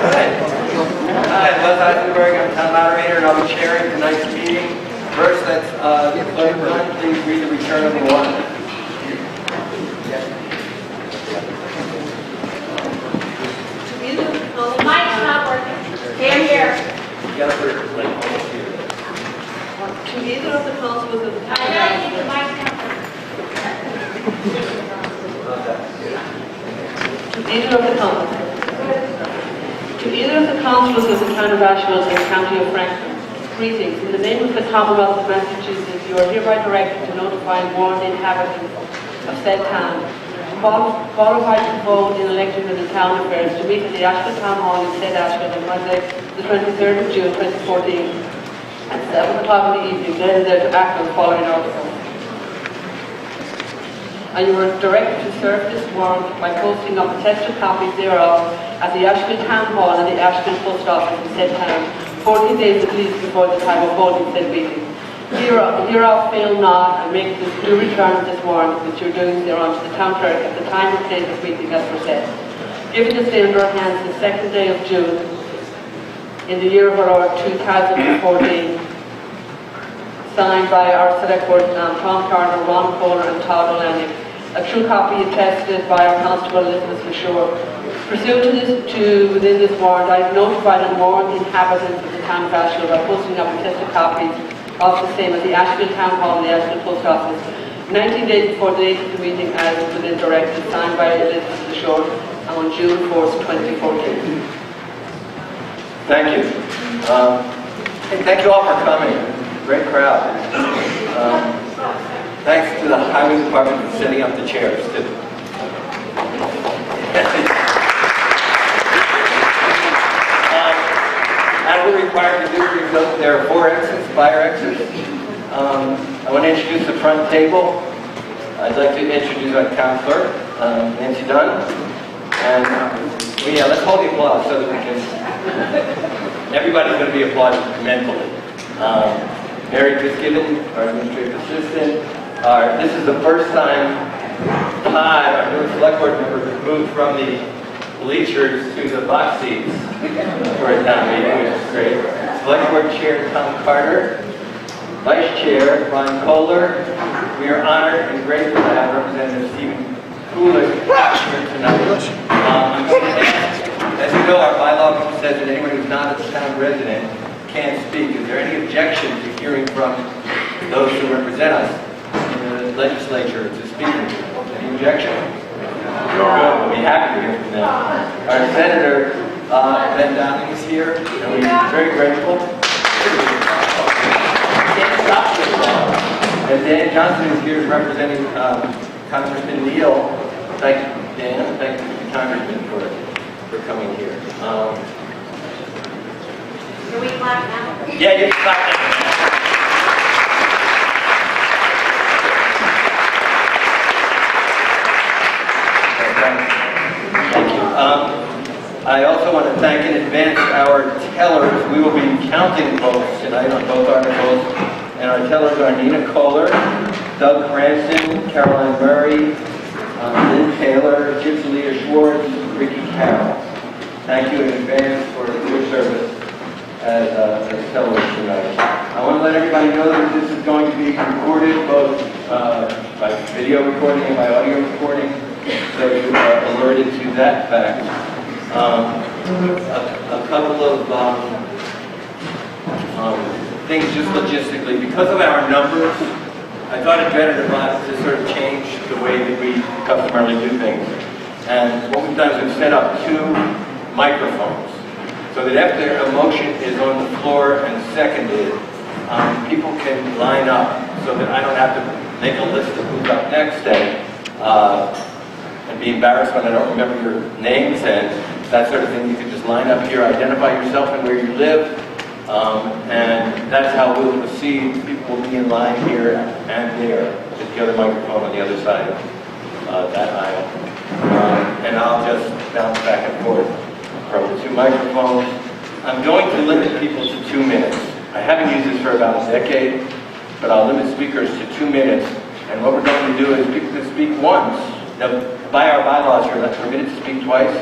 Hi, I'm Buzz Eisenberg. I'm town moderator, and I'll be chairing tonight's meeting. First, let's please read the return of the warrant. The mic's not working. Stand here. To either of the constables of the I think the mic's not working. To either of the constables of the town of Ashfield and county of Franklin, greetings. In the name of the Commonwealth of Massachusetts, you are hereby directed to notify and warn the inhabitants of said town qualified to vote in elections in the town affairs to meet at the Ashfield Town Hall in said Ashfield on Monday, the 23rd of June 2014 at 7 o'clock in the evening. Then there to act on the following articles. And you are directed to serve this warrant by posting up attested copies thereof at the Ashfield Town Hall and the Ashfield Post Office in said town, 14 days at least before the time of holding said meeting. Hereof fail not, and make this due return of this warrant which you're doing thereon to the town clerk at the time and place of meeting as said. Given this day under our hands the 2nd day of June in the year of our Lord 2014, signed by our select board Tom Carter, Ron Kohler and Todd O'Lannick. A true copy attested by our Constable Elizabeth LaSure. Pursuant to within this warrant, I have notified and warned the inhabitants of the town of Ashfield by posting up attested copies of the same at the Ashfield Town Hall and the Ashfield Post Office 19 days before the date of the meeting as within directed, signed by Elizabeth LaSure on June 4th, 2014. Thank you. Thank you all for coming. Great crowd. Thanks to the Highway Department for setting up the chairs, too. As we're required to do, there are 4 exits, fire exits. I want to introduce the front table. I'd like to introduce our town clerk, Nancy Dunn. And yeah, let's hold the applause so that we can. Everybody's going to be applauded mentally. Mary Fitzgibbon, our administrative assistant. This is the first time Todd, our new select board member, moved from the bleachers to the box seats for a town meeting, which is great. Select board chair Tom Carter, vice chair Ron Kohler. We are honored and grateful to have Representative Stephen Kulik here tonight. As you know, our bylaw says that anyone who's not a town resident can't speak. Is there any objection to hearing from those who represent us in the legislature to speaking? Any objection? Good. We'll be happy to hear from them. Our Senator Ben Downing is here, and we're very grateful. And Dan Johnson is here representing Congressman Neal. Thank you, Dan. Thank you, Congressman, for coming here. Can we clap now? Yeah, you can clap now. Thank you. I also want to thank in advance our tellers. We will be counting votes tonight on both articles. And our tellers are Nina Kohler, Doug Cranston, Caroline Murray, Lynn Taylor, Gypsy Schwartz, Ricky Carroll. Thank you in advance for your service as tellers tonight. I want to let everybody know that this is going to be recorded both by video recording and by audio recording, so you are alerted to that fact. A couple of things just logistically. Because of our numbers, I thought it better to sort of change the way that we customarily do things. And what we've done is we've set up 2 microphones, so that after a motion is on the floor and seconded, people can line up, so that I don't have to make a list of who's up next and be embarrassed when I don't remember your names and that sort of thing. You can just line up here, identify yourself and where you live, and that's how we'll proceed. People will be in line here and there, with the other microphone on the other side of that aisle. And I'll just bounce back and forth from the 2 microphones. I'm going to limit people to 2 minutes. I haven't used this for about a decade, but I'll limit speakers to 2 minutes. And what we're going to do is people can speak once. Now, by our bylaws, you're permitted to speak twice.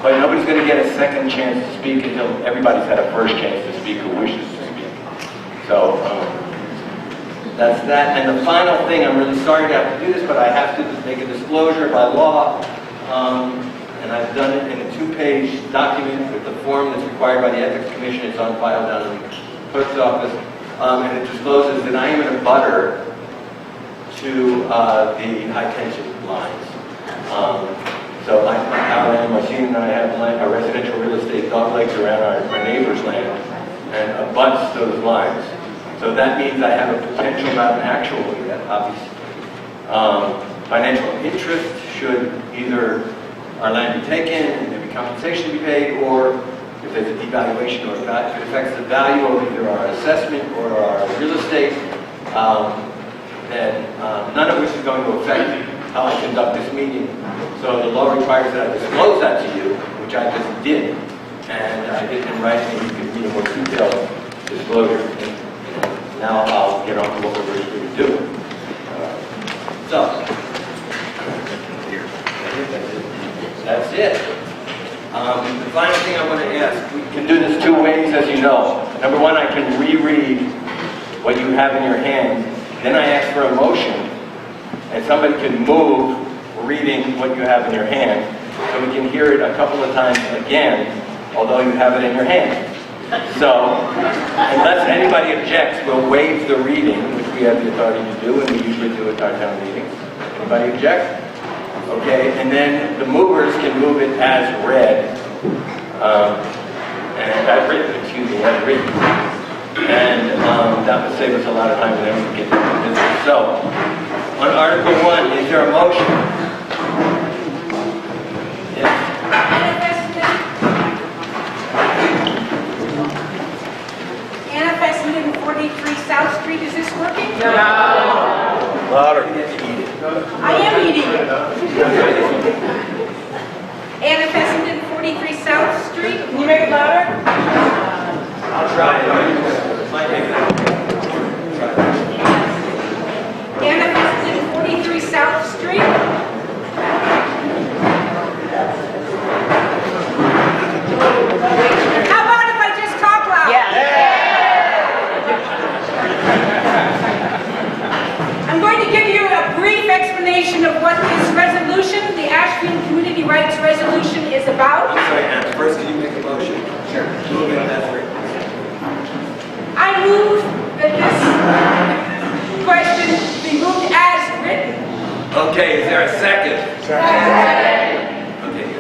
But nobody's going to get a second chance to speak until everybody's had a first chance to speak who wishes to speak. So that's that. And the final thing, I'm really sorry to have to do this, but I have to make a disclosure by law. And I've done it in a 2-page document with the form that's required by the Ethics Commission. It's on file down in the clerk's office. And it discloses that I am in a butter to the high-tension lines. So our land, Marcine and I have land, our residential real estate dog legs around our neighbor's land and abuts those lines. So that means I have a potential, not an actual yet, obviously. Financial interest should either our land be taken and there be compensation to be paid, or if there's a devaluation or if it affects the value of either our assessment or our real estate, then none of which is going to affect how I conduct this meeting. So the law requires that I disclose that to you, which I just did, and I did it in writing, and you can read a more detailed disclosure. And now I'll get on to what we're going to do. So, that's it. The final thing I want to ask, we can do this 2 ways, as you know. Number one, I can reread what you have in your hand. Then I ask for a motion, and somebody can move reading what you have in your hand, so we can hear it a couple of times again, although you have it in your hand. So, unless anybody objects, we'll waive the reading, which we have the authority to do, and we usually do at our town meetings. Anybody object? Okay, and then the movers can move it as read. And I've written, and that would save us a lot of time and then we can get to business. So, on Article 1, is there a motion? Yes. Anna Fessenden, 43 South Street, is this working? No. Louder. I am eating it. Anna Fessenden, 43 South Street, can you make it louder? I'll try it. Anna Fessenden, 43 South Street. How about if I just talk loud? Yeah. I'm going to give you a brief explanation of what this resolution, the Ashfield Community Rights Resolution, is about. I'm sorry, Anna, first can you make a motion? Sure. Move it as written. I move that this question be moved as written. Okay, is there a second? Okay,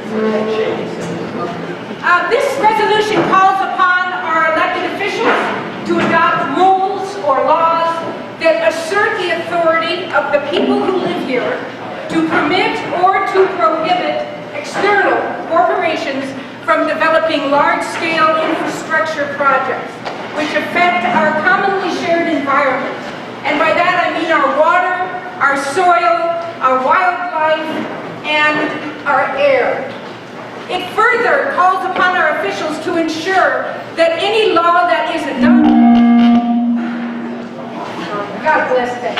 This resolution calls upon our elected officials to adopt rules or laws that assert the authority of the people who live here to permit or to prohibit external corporations from developing large-scale infrastructure projects which affect our commonly shared environment. And by that I mean our water, our soil, our wildlife, and our air. It further calls upon our officials to ensure that any law that is adopted... God bless them.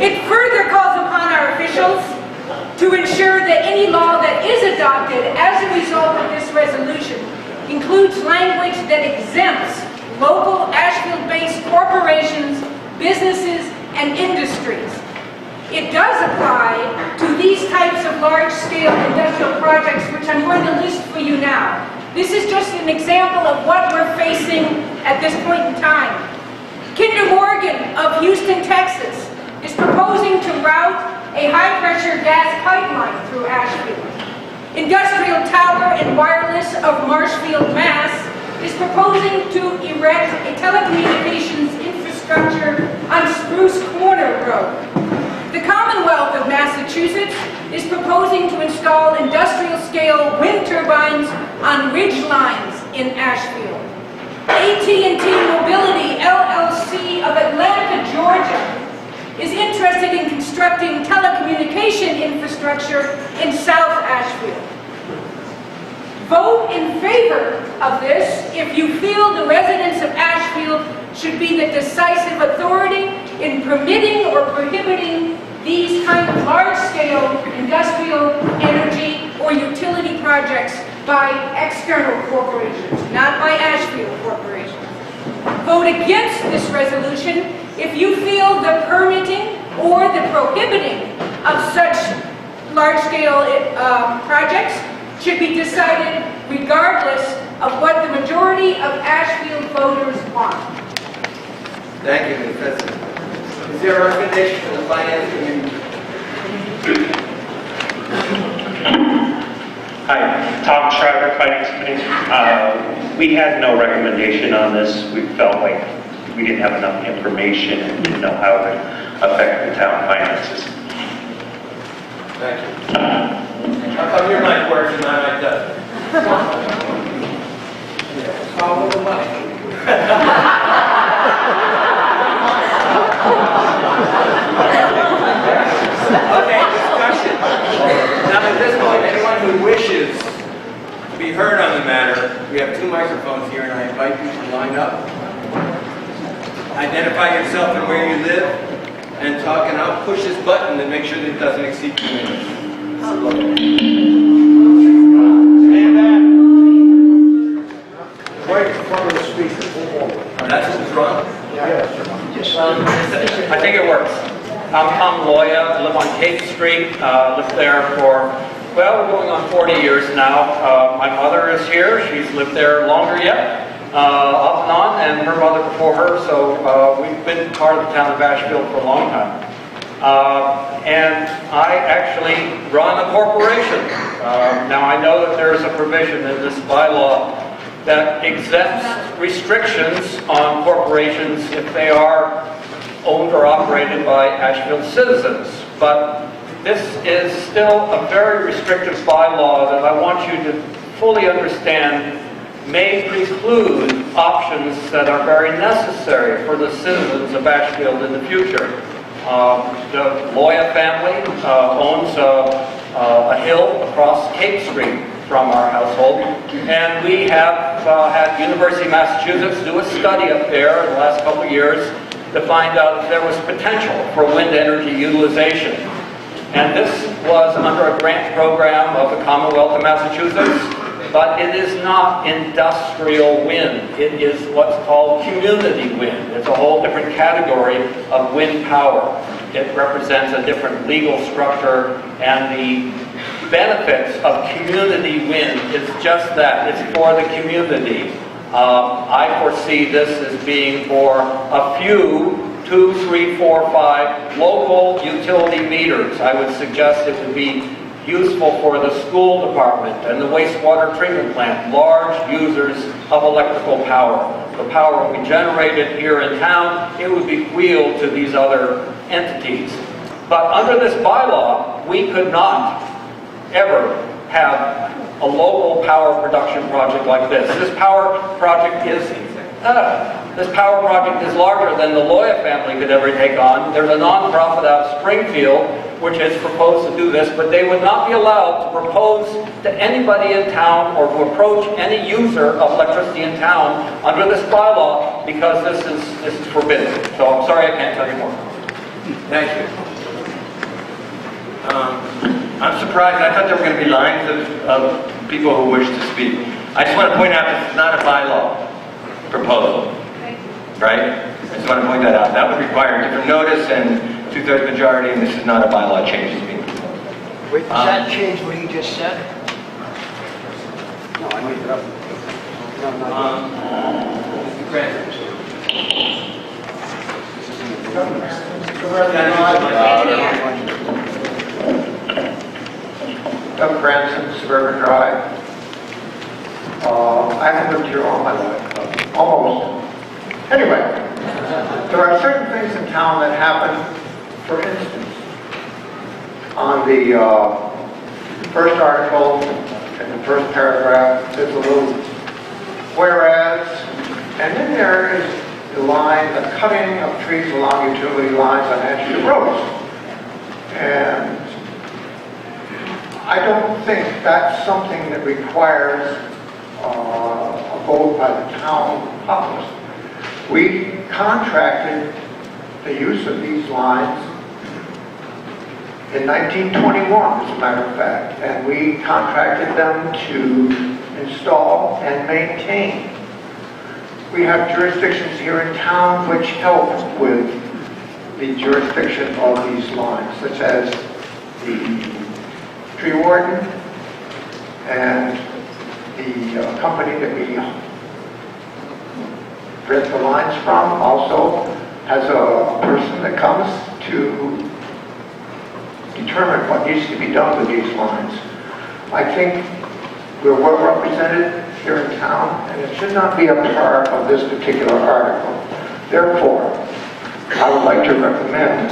It further calls upon our officials to ensure that any law that is adopted as a result of this resolution includes language that exempts local Ashfield-based corporations, businesses, and industries. It does apply to these types of large-scale industrial projects, which I'm going to list for you now. This is just an example of what we're facing at this point in time. Kinder Morgan of Houston, Texas, is proposing to route a high-pressure gas pipeline through Ashfield. Industrial Tower and Wireless of Marshfield, Mass. is proposing to erect a telecommunications infrastructure on Spruce Corner Road. The Commonwealth of Massachusetts is proposing to install industrial-scale wind turbines on ridge lines in Ashfield. AT&T Mobility, LLC of Atlanta, Georgia, is interested in constructing telecommunication infrastructure in South Ashfield. Vote in favor of this if you feel the residents of Ashfield should be the decisive authority in permitting or prohibiting these kind of large-scale industrial, energy, or utility projects by external corporations, not by Ashfield corporations. Vote against this resolution if you feel the permitting or the prohibiting of such large-scale projects should be decided regardless of what the majority of Ashfield voters want. Thank you, Ms. President. Is there a recommendation from the Finance Committee? Hi, Tom Schreiber, Finance Committee. We had no recommendation on this. We felt like we didn't have enough information and didn't know how it would affect the town finances. Thank you. How come your mic works and my mic doesn't? Follow the money. Okay, discussion. Now at this point, anyone who wishes to be heard on the matter, we have 2 microphones here and I invite you to line up. Identify yourself and where you live and talk, and I'll push this button and make sure that it doesn't exceed 2 minutes. Stand back. Right in front of the speaker. That's what was wrong? I think it works. I'm Tom Loya, I live on Cape Street, lived there for, well, we're going on 40 years now. My mother is here, she's lived there longer yet, off and on, and her mother before her, so we've been part of the town of Ashfield for a long time. And I actually run a corporation. Now I know that there is a provision in this bylaw that exempts restrictions on corporations if they are owned or operated by Ashfield citizens. But this is still a very restrictive bylaw that I want you to fully understand may preclude options that are very necessary for the citizens of Ashfield in the future. The Loya family owns a hill across Cape Street from our household, and we have had University of Massachusetts do a study up there in the last couple of years to find out if there was potential for wind energy utilization. And this was under a grant program of the Commonwealth of Massachusetts, but it is not industrial wind. It is what's called community wind. It's a whole different category of wind power. It represents a different legal structure, and the benefits of community wind is just that. It's for the community. I foresee this as being for a few 2, 3, 4, 5 local utility meters. I would suggest it would be useful for the school department and the wastewater treatment plant, large users of electrical power. The power will be generated here in town. It would be wheeled to these other entities. But under this bylaw, we could not ever have a local power production project like this. This power project is larger than the Loya family could ever take on. There's a nonprofit out of Springfield which has proposed to do this, but they would not be allowed to propose to anybody in town or to approach any user of electricity in town under this bylaw because this is forbidden. So I'm sorry I can't tell you more. Thank you. I'm surprised. I thought there were going to be lines of people who wish to speak. I just want to point out this is not a bylaw proposal, right? I just want to point that out. That would require a different notice and 2/3 majority, and this is not a bylaw change that's being proposed. Wait, does that change what he just said? No, I made it up. Mr. Grant. Doug Branson, Suburban Drive. I haven't lived here all my life, almost. Anyway, there are certain things in town that happen. For instance, on the first article, in the first paragraph, there's a little whereas, and then there is the line, the cutting of trees along utility lines on Ashfield roads. And I don't think that's something that requires a vote by the town populace. We contracted the use of these lines in 1921, as a matter of fact, and we contracted them to install and maintain. We have jurisdictions here in town which help with the jurisdiction of these lines, such as the tree warden and the company that we rent the lines from also has a person that comes to determine what needs to be done with these lines. I think we're well represented here in town, and it should not be a part of this particular article. Therefore, I would like to recommend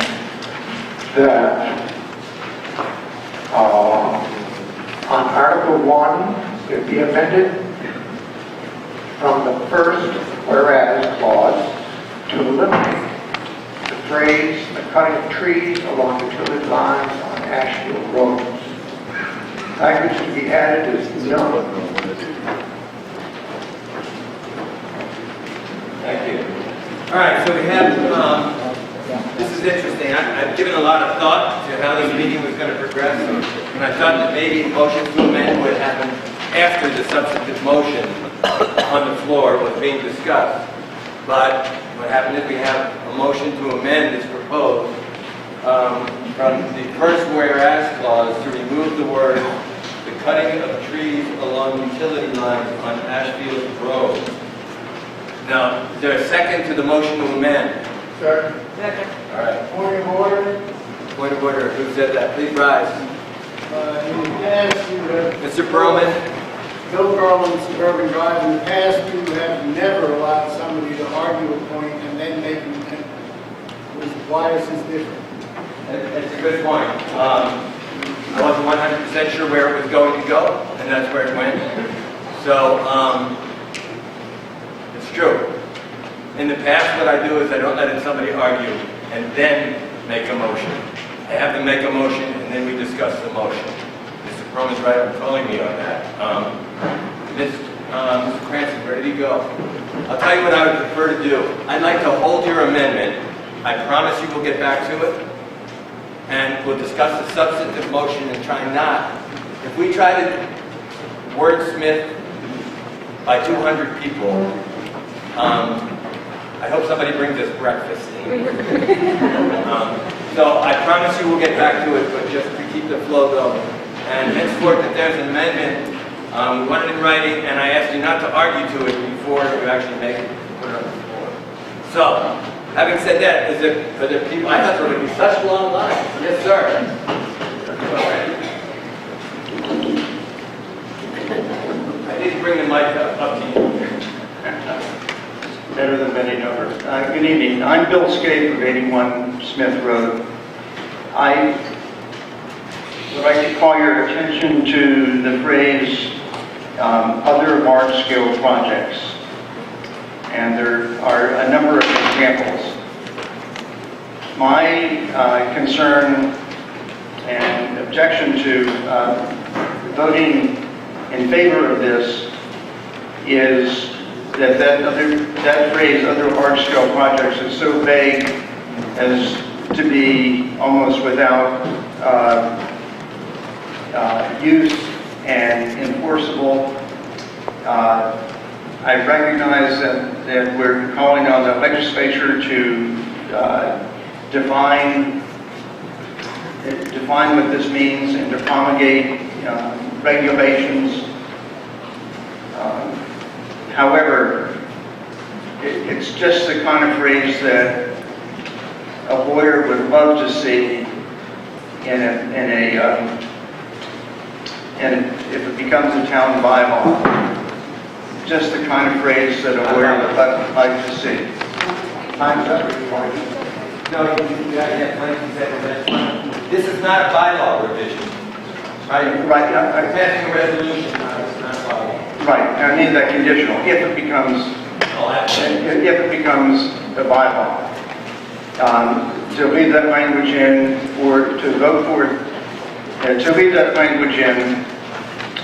that on Article 1, it be amended from the first whereas clause to eliminate the phrase, the cutting of trees along utility lines on Ashfield roads. Language to be added is no. Thank you. All right, so we have, this is interesting. I've given a lot of thought to how this meeting was going to progress, and I thought that maybe motion to amend would happen after the substantive motion on the floor was being discussed. But what happened is we have a motion to amend is proposed from the first whereas clause to remove the word the cutting of trees along utility lines on Ashfield Road. Now, is there a second to the motion to amend? Sir, All right. point of order. Point of order. Who said that? Please rise. In the past, you have... Mr. Perlman? Bill Garland, Suburban Drive. In the past, you have never allowed somebody to argue a point and then make an amendment. Why is this different? It's a good point. I wasn't 100% sure where it was going to go, and that's where it went. So, it's true. In the past, what I do is I don't let somebody argue and then make a motion. I have them make a motion, and then we discuss the motion. Mr. Perlman's right on calling me on that. Mr. Cranston, where did he go? I'll tell you what I would prefer to do. I'd like to hold your amendment. I promise you we'll get back to it. And we'll discuss the substantive motion and try not. If we try to wordsmith by 200 people, I hope somebody brings us breakfast. So I promise you we'll get back to it, but just to keep the flow going. And henceforth, if there's an amendment, we want it in writing, and I ask you not to argue to it before you actually put it on the floor. So, having said that, are there people, I thought there were going to be such long lines. Yes, sir. I didn't bring the mic up to you. Better than many numbers. Good evening. I'm Bill Scape of 81 Smith Road. I would like to call your attention to the phrase other large-scale projects. And there are a number of examples. My concern and objection to voting in favor of this is that phrase, other large-scale projects, is so vague as to be almost without use and enforceable. I recognize that we're calling on the legislature to define what this means and to promulgate regulations. However, it's just the kind of phrase that a lawyer would love to see if it becomes a town bylaw. Just the kind of phrase that a lawyer would like to see. Time's up. No, you have plenty to say, but that's fine. This is not a bylaw revision. Right? Right. I'm passing a resolution, it's not a bylaw. Right. I need that conditional. If it becomes a bylaw, to leave that language in, or to vote for it, to leave that language in,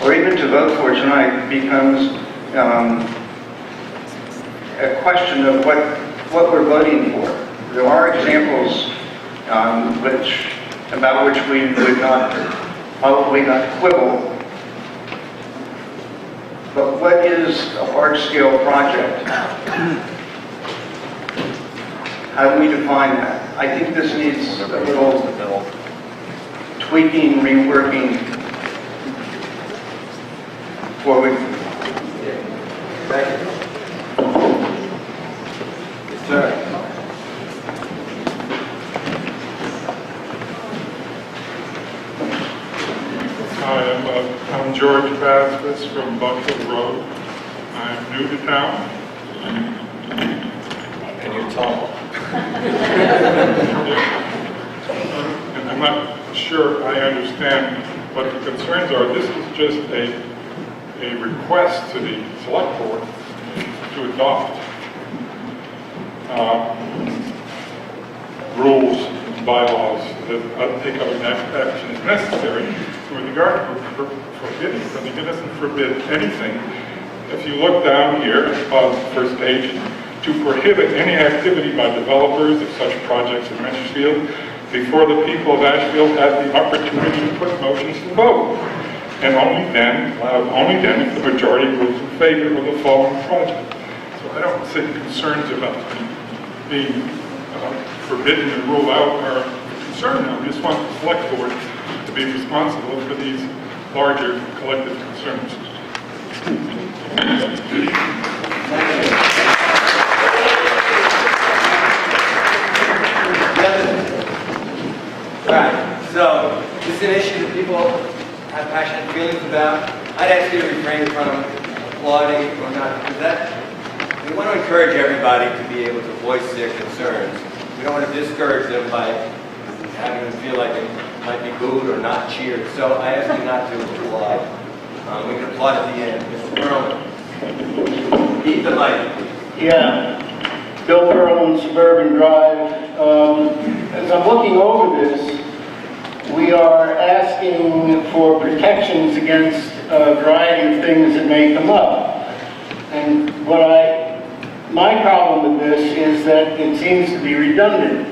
or even to vote for it tonight becomes a question of what we're voting for. There are examples which about which we would not, probably not quibble. But what is a large-scale project? How do we define that? I think this needs a little tweaking, reworking before we... Thank you. Yes, sir. Hi, I'm George Vasquez from Buckle Road. I'm new to town. And you're tall. And I'm not sure I understand what the concerns are. This is just a request to the select board to adopt rules and bylaws that take up action if necessary. With regard to forbidding, I mean, it doesn't forbid anything. If you look down here on the first page, to prohibit any activity by developers of such projects in Ashfield before the people of Ashfield have the opportunity to put motions to vote. And only then if the majority votes in favor of the following project. So I don't see concerns about being forbidden and ruled out are concerned. I just want the select board to be responsible for these larger collective concerns. Right, so this is an issue that people have passionate feelings about. I'd ask you to refrain from applauding or not, because we want to encourage everybody to be able to voice their concerns. We don't want to discourage them by having them feel like it might be booed or not cheered. So I ask you not to applaud. We can applaud at the end. Mr. Perlman. Eat the mic. Yeah, Bill Perlman, Suburban Drive. As I'm looking over this, we are asking for protections against a variety of things that may come up. And my problem with this is that it seems to be redundant.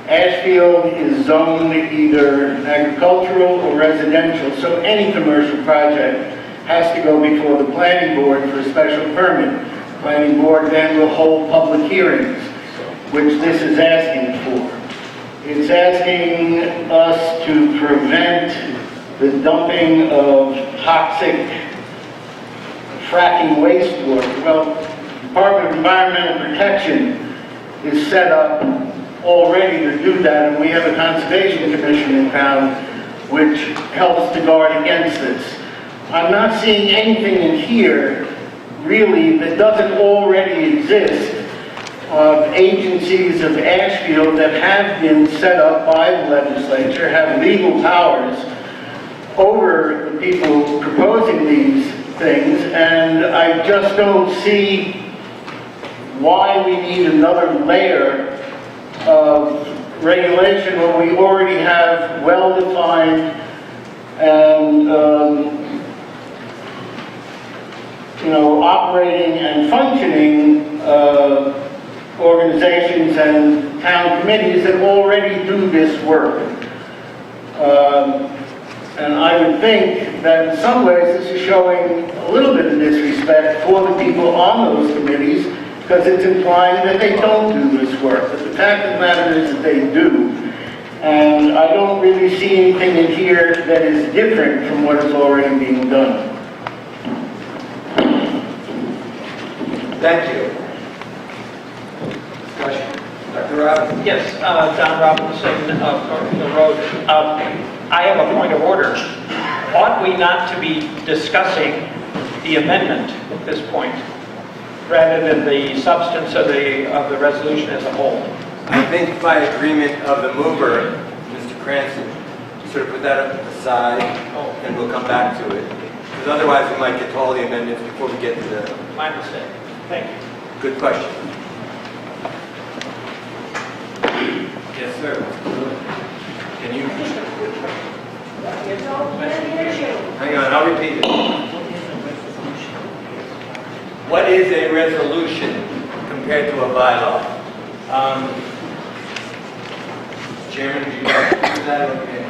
Ashfield is zoned either agricultural or residential, so any commercial project has to go before the planning board for a special permit. The planning board then will hold public hearings, which this is asking for. It's asking us to prevent the dumping of toxic fracking wastewater. Well, the Department of Environmental Protection is set up already to do that, and we have a conservation commission in town which helps to guard against this. I'm not seeing anything in here really that doesn't already exist of agencies of Ashfield that have been set up by the legislature, have legal powers over the people proposing these things, and I just don't see why we need another layer of regulation when we already have well-defined and operating and functioning organizations and town committees that already do this work. And I would think that in some ways this is showing a little bit of disrespect for the people on those committees, because it's implying that they don't do this work. But the fact of the matter is that they do. And I don't really see anything in here that is different from what is already being done. Thank you. Discussion. Dr. Robinson. Yes, Don Robinson of Northfield Road. I have a point of order. Ought we not to be discussing the amendment at this point, rather than the substance of the resolution as a whole? I think by agreement of the mover, Mr. Cranston, sort of put that aside, and we'll come back to it. Because otherwise we might get to all the amendments before we get to the... My mistake. Thank you. Good question. Yes, sir. Can you... Hang on, I'll repeat it. What is a resolution compared to a bylaw? Chairman, would you like to do that? Okay.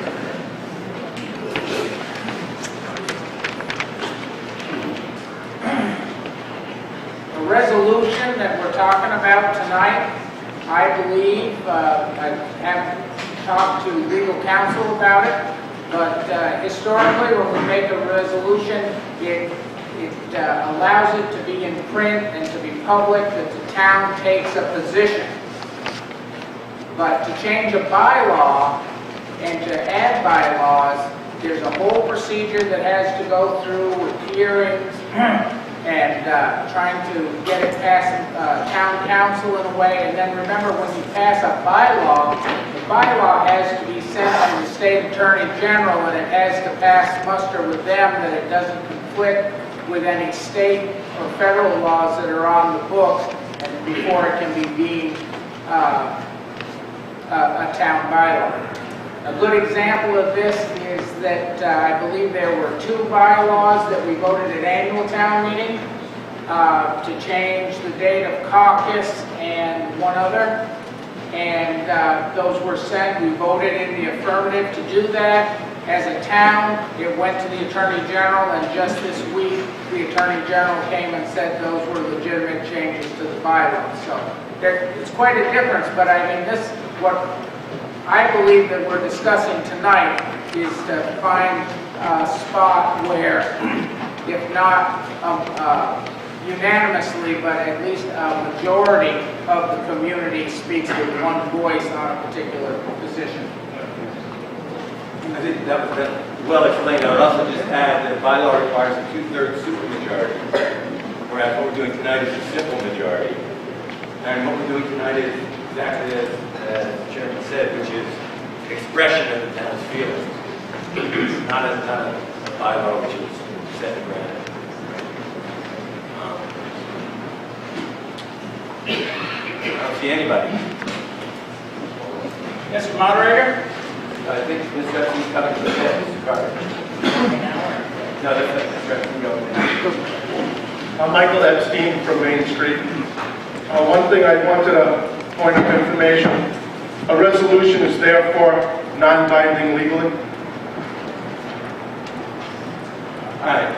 The resolution that we're talking about tonight, I believe, I haven't talked to legal counsel about it, but historically, when we make a resolution, it allows it to be in print and to be public, that the town takes a position. But to change a bylaw and to add bylaws, there's a whole procedure that has to go through with hearings and trying to get it past town council in a way. And then remember, when you pass a bylaw, the bylaw has to be sent to the state attorney general, and it has to pass muster with them that it doesn't conflict with any state or federal laws that are on the books, and before it can be deemed a town bylaw. A good example of this is that I believe there were 2 bylaws that we voted at annual town meeting to change the date of caucus and one other. And those were sent. We voted in the affirmative to do that. As a town, it went to the Attorney General, and just this week, the Attorney General came and said those were legitimate changes to the bylaws. So it's quite a difference, but I mean, what I believe that we're discussing tonight is to find a spot where, if not unanimously, but at least a majority of the community speaks with one voice on a particular position. I think that was well explained. I would also just add that bylaw requires a 2/3 supermajority, whereas what we're doing tonight is a simple majority. And what we're doing tonight is exactly as the Chairman said, which is expression of the town's feelings. It's not a bylaw which is set in granite. I don't see anybody. Mr. Moderator? I think Ms. Guston's coming to the head, Mr. Carter. No, that's Ms. Guston going now. I'm Michael Epstein from Main Street. One thing I wanted a point of information. A resolution is therefore non-binding legally. All right.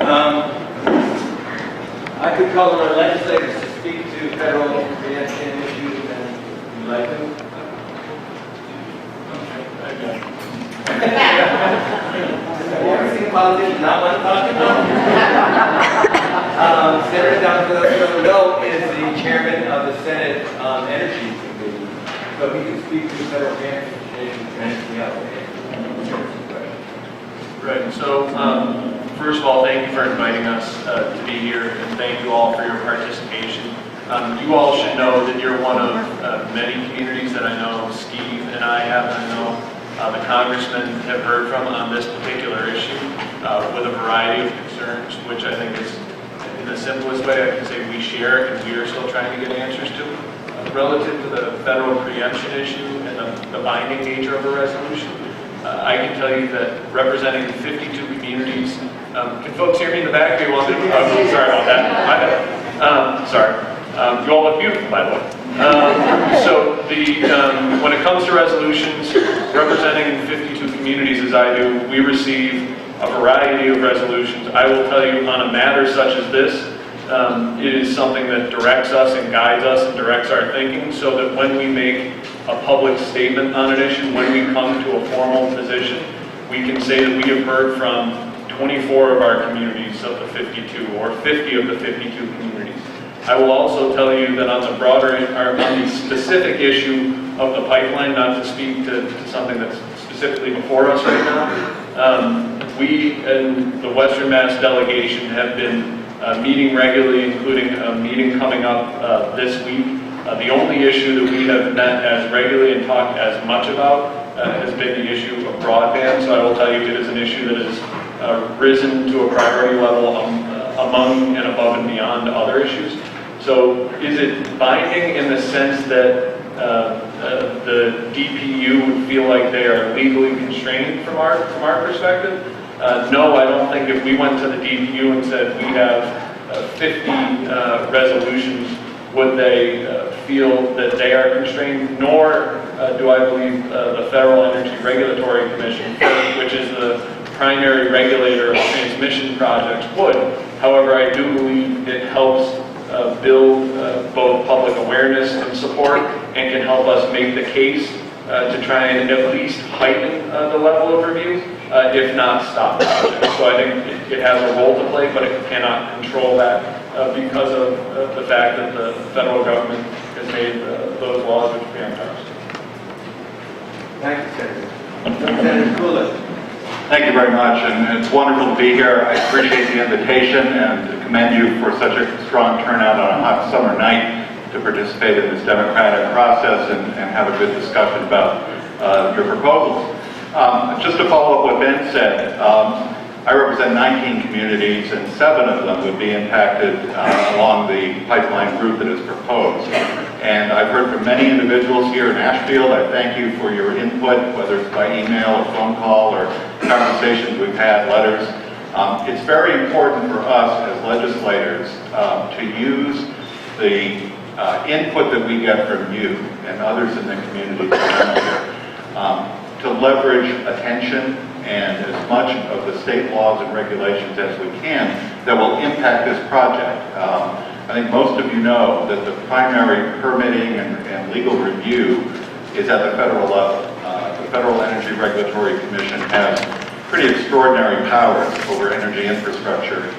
I could call on our legislators to speak to federal preemption issues, and you like them? Ever seen a politician not want to talk about? Senator down for those who don't know is the chairman of the Senate Energy Committee, so he can speak to federal preemption issues and anything else. Right, so first of all, thank you for inviting us to be here, and thank you all for your participation. You all should know that you're one of many communities that I know Steve and I have, and I know the congressmen have heard from on this particular issue with a variety of concerns, which I think is, in the simplest way, I can say we share and we are still trying to get answers to. Relative to the federal preemption issue and the binding nature of a resolution, I can tell you that representing 52 communities, can folks hear me in the back? Do you want me to? Oh, sorry about that. My bad. Sorry. You all look beautiful, by the way. When it comes to resolutions, representing 52 communities as I do, we receive a variety of resolutions. I will tell you, on a matter such as this, it is something that directs us and guides us and directs our thinking, so that when we make a public statement on an issue, when we come to a formal position, we can say that we have heard from 24 of our communities of the 52, or 50 of the 52 communities. I will also tell you that on the broader, or on the specific issue of the pipeline, not to speak to something that's specifically before us right now, we and the Western Mass delegation have been meeting regularly, including a meeting coming up this week. The only issue that we have met as regularly and talked as much about has been the issue of broadband. So I will tell you, it is an issue that has risen to a priority level among and above and beyond other issues. So is it binding in the sense that the DPU would feel like they are legally constrained from our perspective? No, I don't think if we went to the DPU and said we have 50 resolutions, would they feel that they are constrained, nor do I believe the Federal Energy Regulatory Commission, which is the primary regulator of transmission projects, would. However, I do believe it helps build both public awareness and support, and can help us make the case to try and at least heighten the level of review, if not stop the project. So I think it has a role to play, but it cannot control that because of the fact that the federal government has made those laws which preempt ours. Thank you, Senator. Senator Coolidge. Thank you very much, and it's wonderful to be here. I appreciate the invitation and to commend you for such a strong turnout on a hot summer night to participate in this democratic process and have a good discussion about your proposals. Just to follow up what Ben said, I represent 19 communities, and 7 of them would be impacted along the pipeline route that is proposed. And I've heard from many individuals here in Ashfield. I thank you for your input, whether it's by email or phone call or conversations we've had, letters. It's very important for us as legislators to use the input that we get from you and others in the community around here to leverage attention and as much of the state laws and regulations as we can that will impact this project. I think most of you know that the primary permitting and legal review is at the federal level. The Federal Energy Regulatory Commission has pretty extraordinary powers over energy infrastructure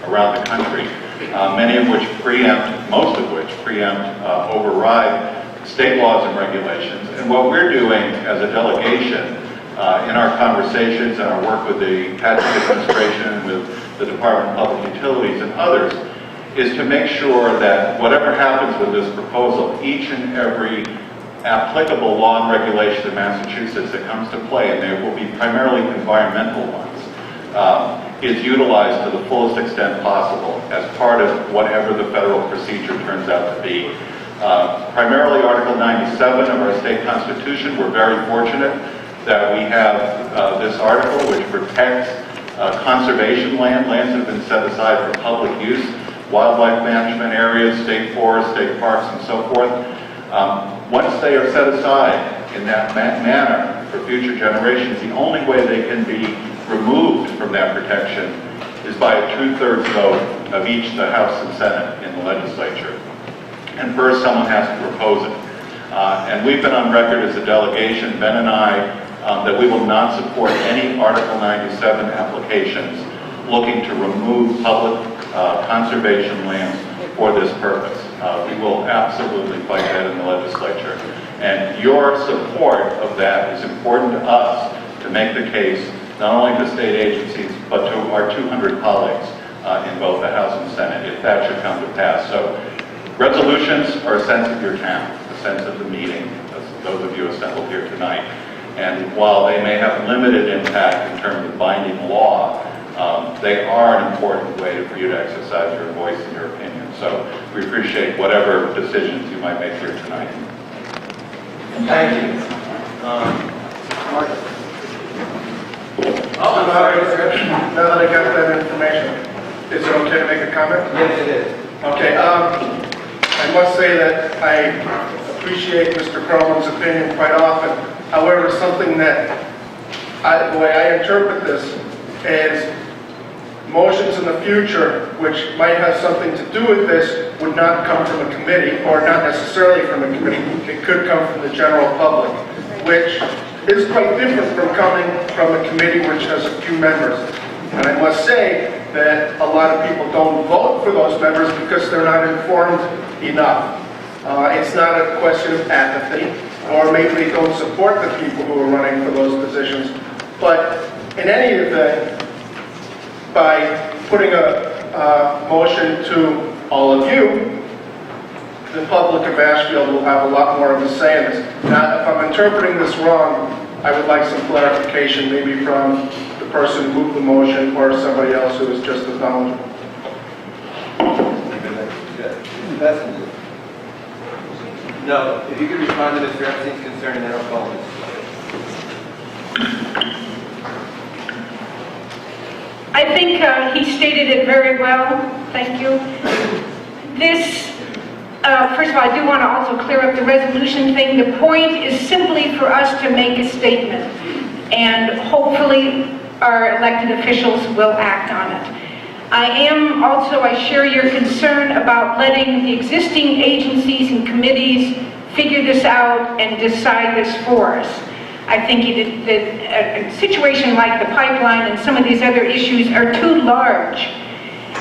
around the country, many of which preempt, most of which preempt, override state laws and regulations. And what we're doing as a delegation in our conversations and our work with the Patrick administration, with the Department of Public Utilities and others, is to make sure that whatever happens with this proposal, each and every applicable law and regulation in Massachusetts that comes to play, and there will be primarily environmental ones, is utilized to the fullest extent possible as part of whatever the federal procedure turns out to be. Primarily Article 97 of our state constitution, we're very fortunate that we have this article which protects conservation lands that have been set aside for public use, wildlife management areas, state forests, state parks, and so forth. Once they are set aside in that manner for future generations, the only way they can be removed from that protection is by a 2/3 vote of each the House and Senate in the legislature. And first, someone has to propose it. And we've been on record as a delegation, Ben and I, that we will not support any Article 97 applications looking to remove public conservation lands for this purpose. We will absolutely fight that in the legislature. And your support of that is important to us to make the case not only to state agencies, but to our 200 colleagues in both the House and Senate, if that should come to pass. So resolutions are a sense of your town, a sense of the meeting, those of you assembled here tonight. And while they may have limited impact in terms of binding law, they are an important way for you to exercise your voice and your opinion. So we appreciate whatever decisions you might make here tonight. Thank you. Mark. I'm sorry, now that I got that information, is it okay to make a comment? Yes, it is. Okay, I must say that I appreciate Mr. Perlman's opinion quite often. However, something that, the way I interpret this is motions in the future which might have something to do with this would not come from a committee, or not necessarily from a committee. It could come from the general public, which is quite different from coming from a committee which has a few members. And I must say that a lot of people don't vote for those members because they're not informed enough. It's not a question of apathy, or maybe they don't support the people who are running for those positions. But in any event, by putting a motion to all of you, the public of Ashfield will have a lot more of a say in this. Now, if I'm interpreting this wrong, I would like some clarification, maybe from the person who moved the motion or somebody else who is just as knowledgeable. No, if you could respond to Mr. Epstein's concern, then I'll call this. I think he stated it very well. Thank you. This first of all, I do want to also clear up the resolution thing. The point is simply for us to make a statement, and hopefully our elected officials will act on it. I share your concern about letting the existing agencies and committees figure this out and decide this for us. I think a situation like the pipeline and some of these other issues are too large.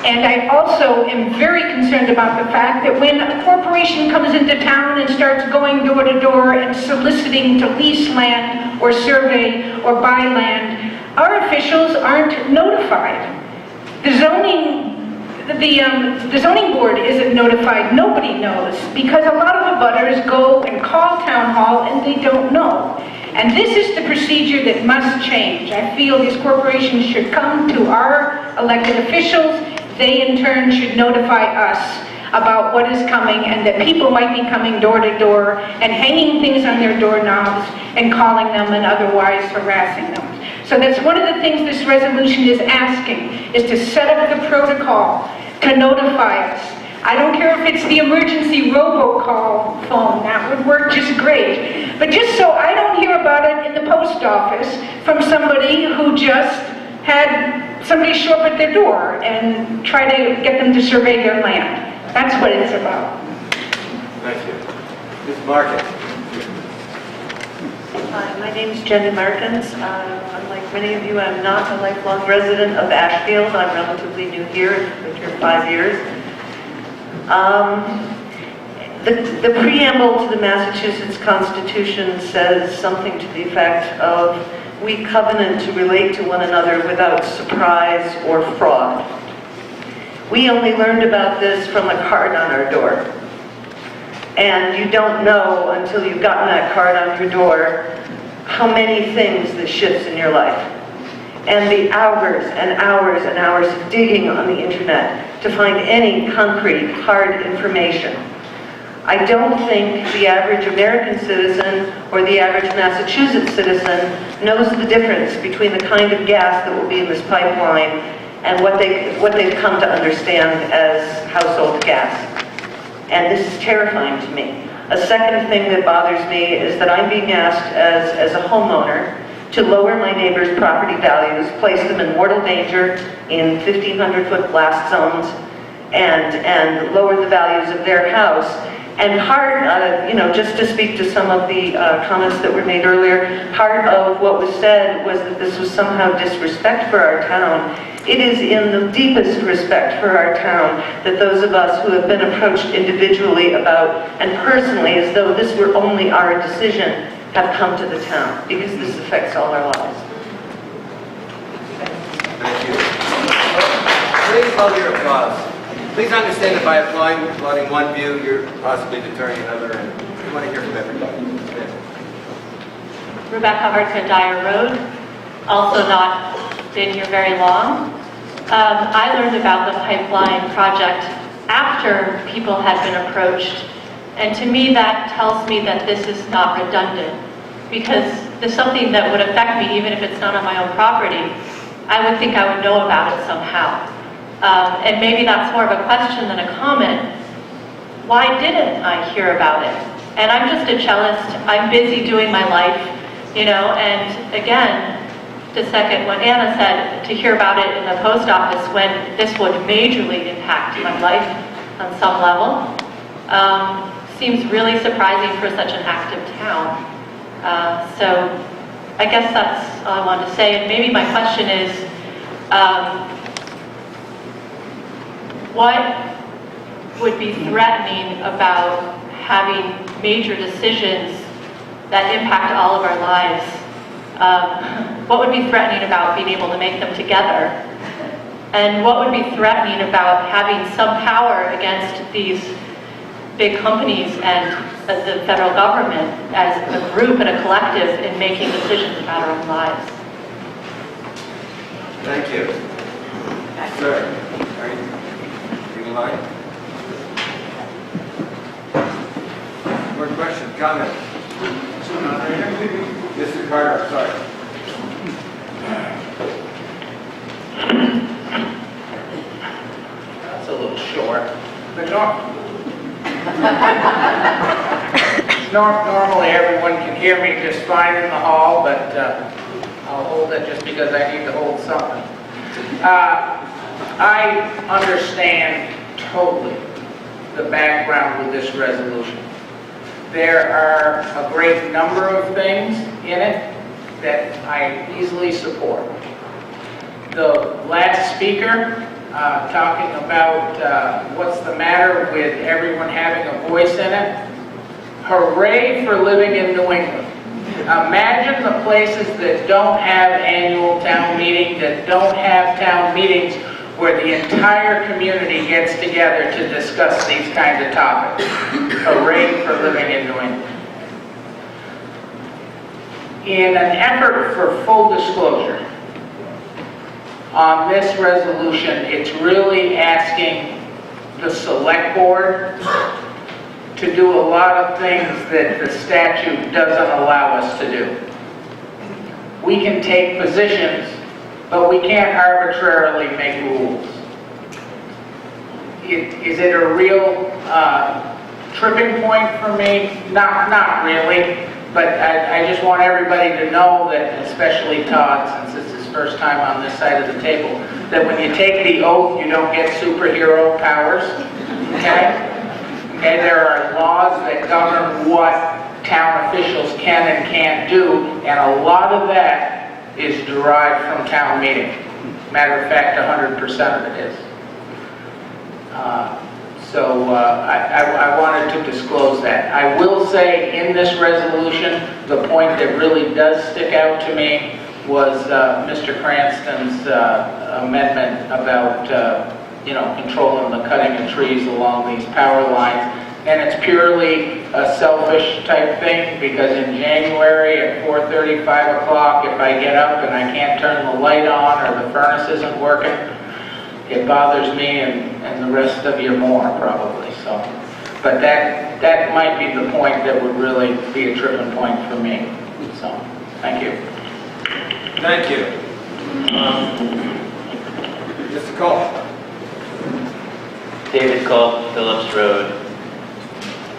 And I also am very concerned about the fact that when a corporation comes into town and starts going door to door and soliciting to lease land or survey or buy land, our officials aren't notified. The zoning board isn't notified. Nobody knows, because a lot of the abutters go and call town hall and they don't know. And this is the procedure that must change. I feel these corporations should come to our elected officials. They in turn should notify us about what is coming, and that people might be coming door to door and hanging things on their doorknobs and calling them and otherwise harassing them. So that's one of the things this resolution is asking, is to set up the protocol to notify us. I don't care if it's the emergency robocall phone, that would work just great. But just so I don't hear about it in the post office from somebody who just had somebody show up at their door and try to get them to survey their land. That's what it's about. Thank you. Ms. Markins. Hi, my name is Jenny Markins. Unlike many of you, I'm not a lifelong resident of Ashfield. I'm relatively new here. I've been here 5 years. The preamble to the Massachusetts Constitution says something to the effect of, "We covenant to relate to one another without surprise or fraud." We only learned about this from a card on our door. And you don't know until you've gotten that card on your door how many things this shifts in your life. And the hours and hours and hours of digging on the internet to find any concrete, hard information. I don't think the average American citizen or the average Massachusetts citizen knows the difference between the kind of gas that will be in this pipeline and what they've come to understand as household gas. And this is terrifying to me. A second thing that bothers me is that I'm being asked as a homeowner to lower my neighbor's property values, place them in mortal danger in 1,500-foot blast zones, and lower the values of their house. And part, just to speak to some of the comments that were made earlier, part of what was said was that this was somehow disrespect for our town. It is in the deepest respect for our town that those of us who have been approached individually about, and personally as though this were only our decision, have come to the town, because this affects all our lives. Thank you. Please hold your applause. Please understand that by applauding one view, you're possibly deterring another, and we want to hear from everybody. Rebecca Hartman, Dyer Road. Also not been here very long. I learned about the pipeline project after people had been approached, and to me that tells me that this is not redundant, because there's something that would affect me even if it's not on my own property. I would think I would know about it somehow. And maybe that's more of a question than a comment. Why didn't I hear about it? And I'm just a cellist. I'm busy doing my life, and again, to second what Anna said, to hear about it in the post office when this would majorly impact my life on some level, seems really surprising for such an active town. So I guess that's all I wanted to say. And maybe my question is, what would be threatening about having major decisions that impact all of our lives? What would be threatening about being able to make them together? And what would be threatening about having some power against these big companies and the federal government as a group and a collective in making decisions about our own lives? Thank you. Sir, are you in line? More question, comment? Mr. Carter, sorry. That's a little short. Normally, everyone can hear me just fine in the hall, but I'll hold it just because I need to hold something. I understand totally the background with this resolution. There are a great number of things in it that I easily support. The last speaker talking about what's the matter with everyone having a voice in it. Hooray for living in New England. Imagine the places that don't have annual town meeting, that don't have town meetings where the entire community gets together to discuss these kinds of topics. Hooray for living in New England. In an effort for full disclosure, on this resolution, it's really asking the select board to do a lot of things that the statute doesn't allow us to do. We can take positions, but we can't arbitrarily make rules. Is it a real tripping point for me? Not really, but I just want everybody to know that, especially Todd, since it's his first time on this side of the table, that when you take the oath, you don't get superhero powers, okay? Okay, there are laws that govern what town officials can and can't do, and a lot of that is derived from town meeting. Matter of fact, 100% of it is. I wanted to disclose that. I will say in this resolution, the point that really does stick out to me was Mr. Cranston's amendment about controlling the cutting of trees along these power lines. And it's purely a selfish type thing, because in January at 4:30, 5 o'clock, if I get up and I can't turn the light on or the furnace isn't working, it bothers me and the rest of you more probably. So, but that might be the point that would really be a tripping point for me. So, thank you. Thank you. Mr. Cole. David Cole, Phillips Road.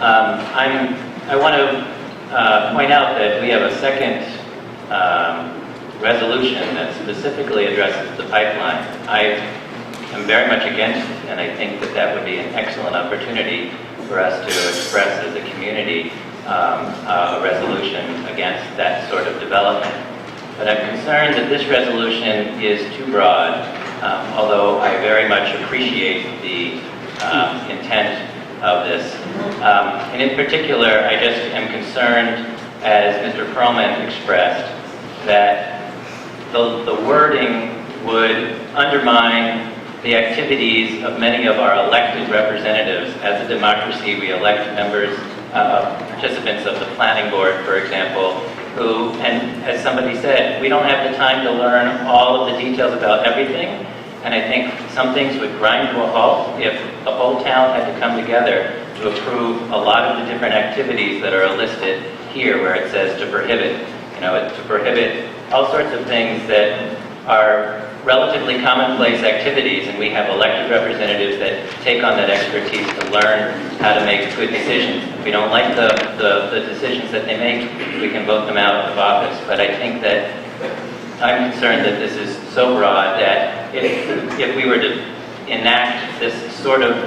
I want to point out that we have a second resolution that specifically addresses the pipeline. I am very much against it, and I think that that would be an excellent opportunity for us to express as a community a resolution against that sort of development. But I'm concerned that this resolution is too broad, although I very much appreciate the intent of this. And in particular, I just am concerned, as Mr. Perlman expressed, that the wording would undermine the activities of many of our elected representatives. As a democracy, we elect members, participants of the planning board, for example, who, and as somebody said, we don't have the time to learn all of the details about everything. And I think some things would grind to a halt if the whole town had to come together to approve a lot of the different activities that are listed here, where it says to prohibit. To prohibit all sorts of things that are relatively commonplace activities, and we have elected representatives that take on that expertise to learn how to make good decisions. If we don't like the decisions that they make, we can vote them out of office. But I think that I'm concerned that this is so broad that if we were to enact this sort of,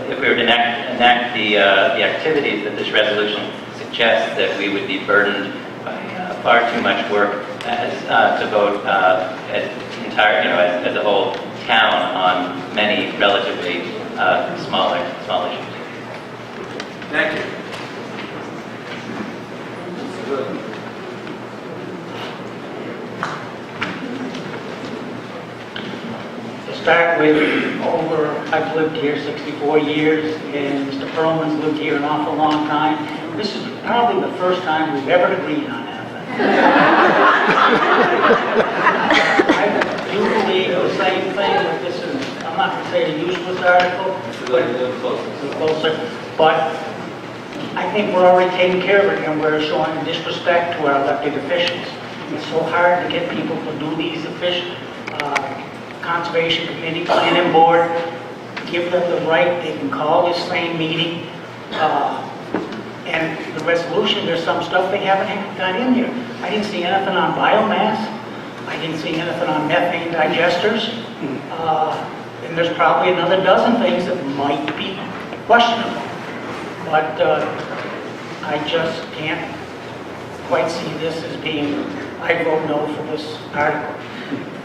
if we were to enact the activities that this resolution suggests, that we would be burdened by far too much work to vote as a whole town on many relatively small issues. Thank you. Start with I've lived here 64 years, and Mr. Perlman's lived here an awful long time. This is probably the first time we've ever agreed on anything. I do believe the same thing that this is, I'm not going to say a useless article, but it's a little closer, but I think we're already taking care of it, and we're showing disrespect to our elected officials. It's so hard to get people to do these Conservation Committee, Planning Board. give them the right, they can call this same meeting. And the resolution, there's some stuff they haven't got in there. I didn't see anything on biomass. I didn't see anything on methane digesters. And there's probably another dozen things that might be questionable. But I just can't quite see this as being, I vote no for this article.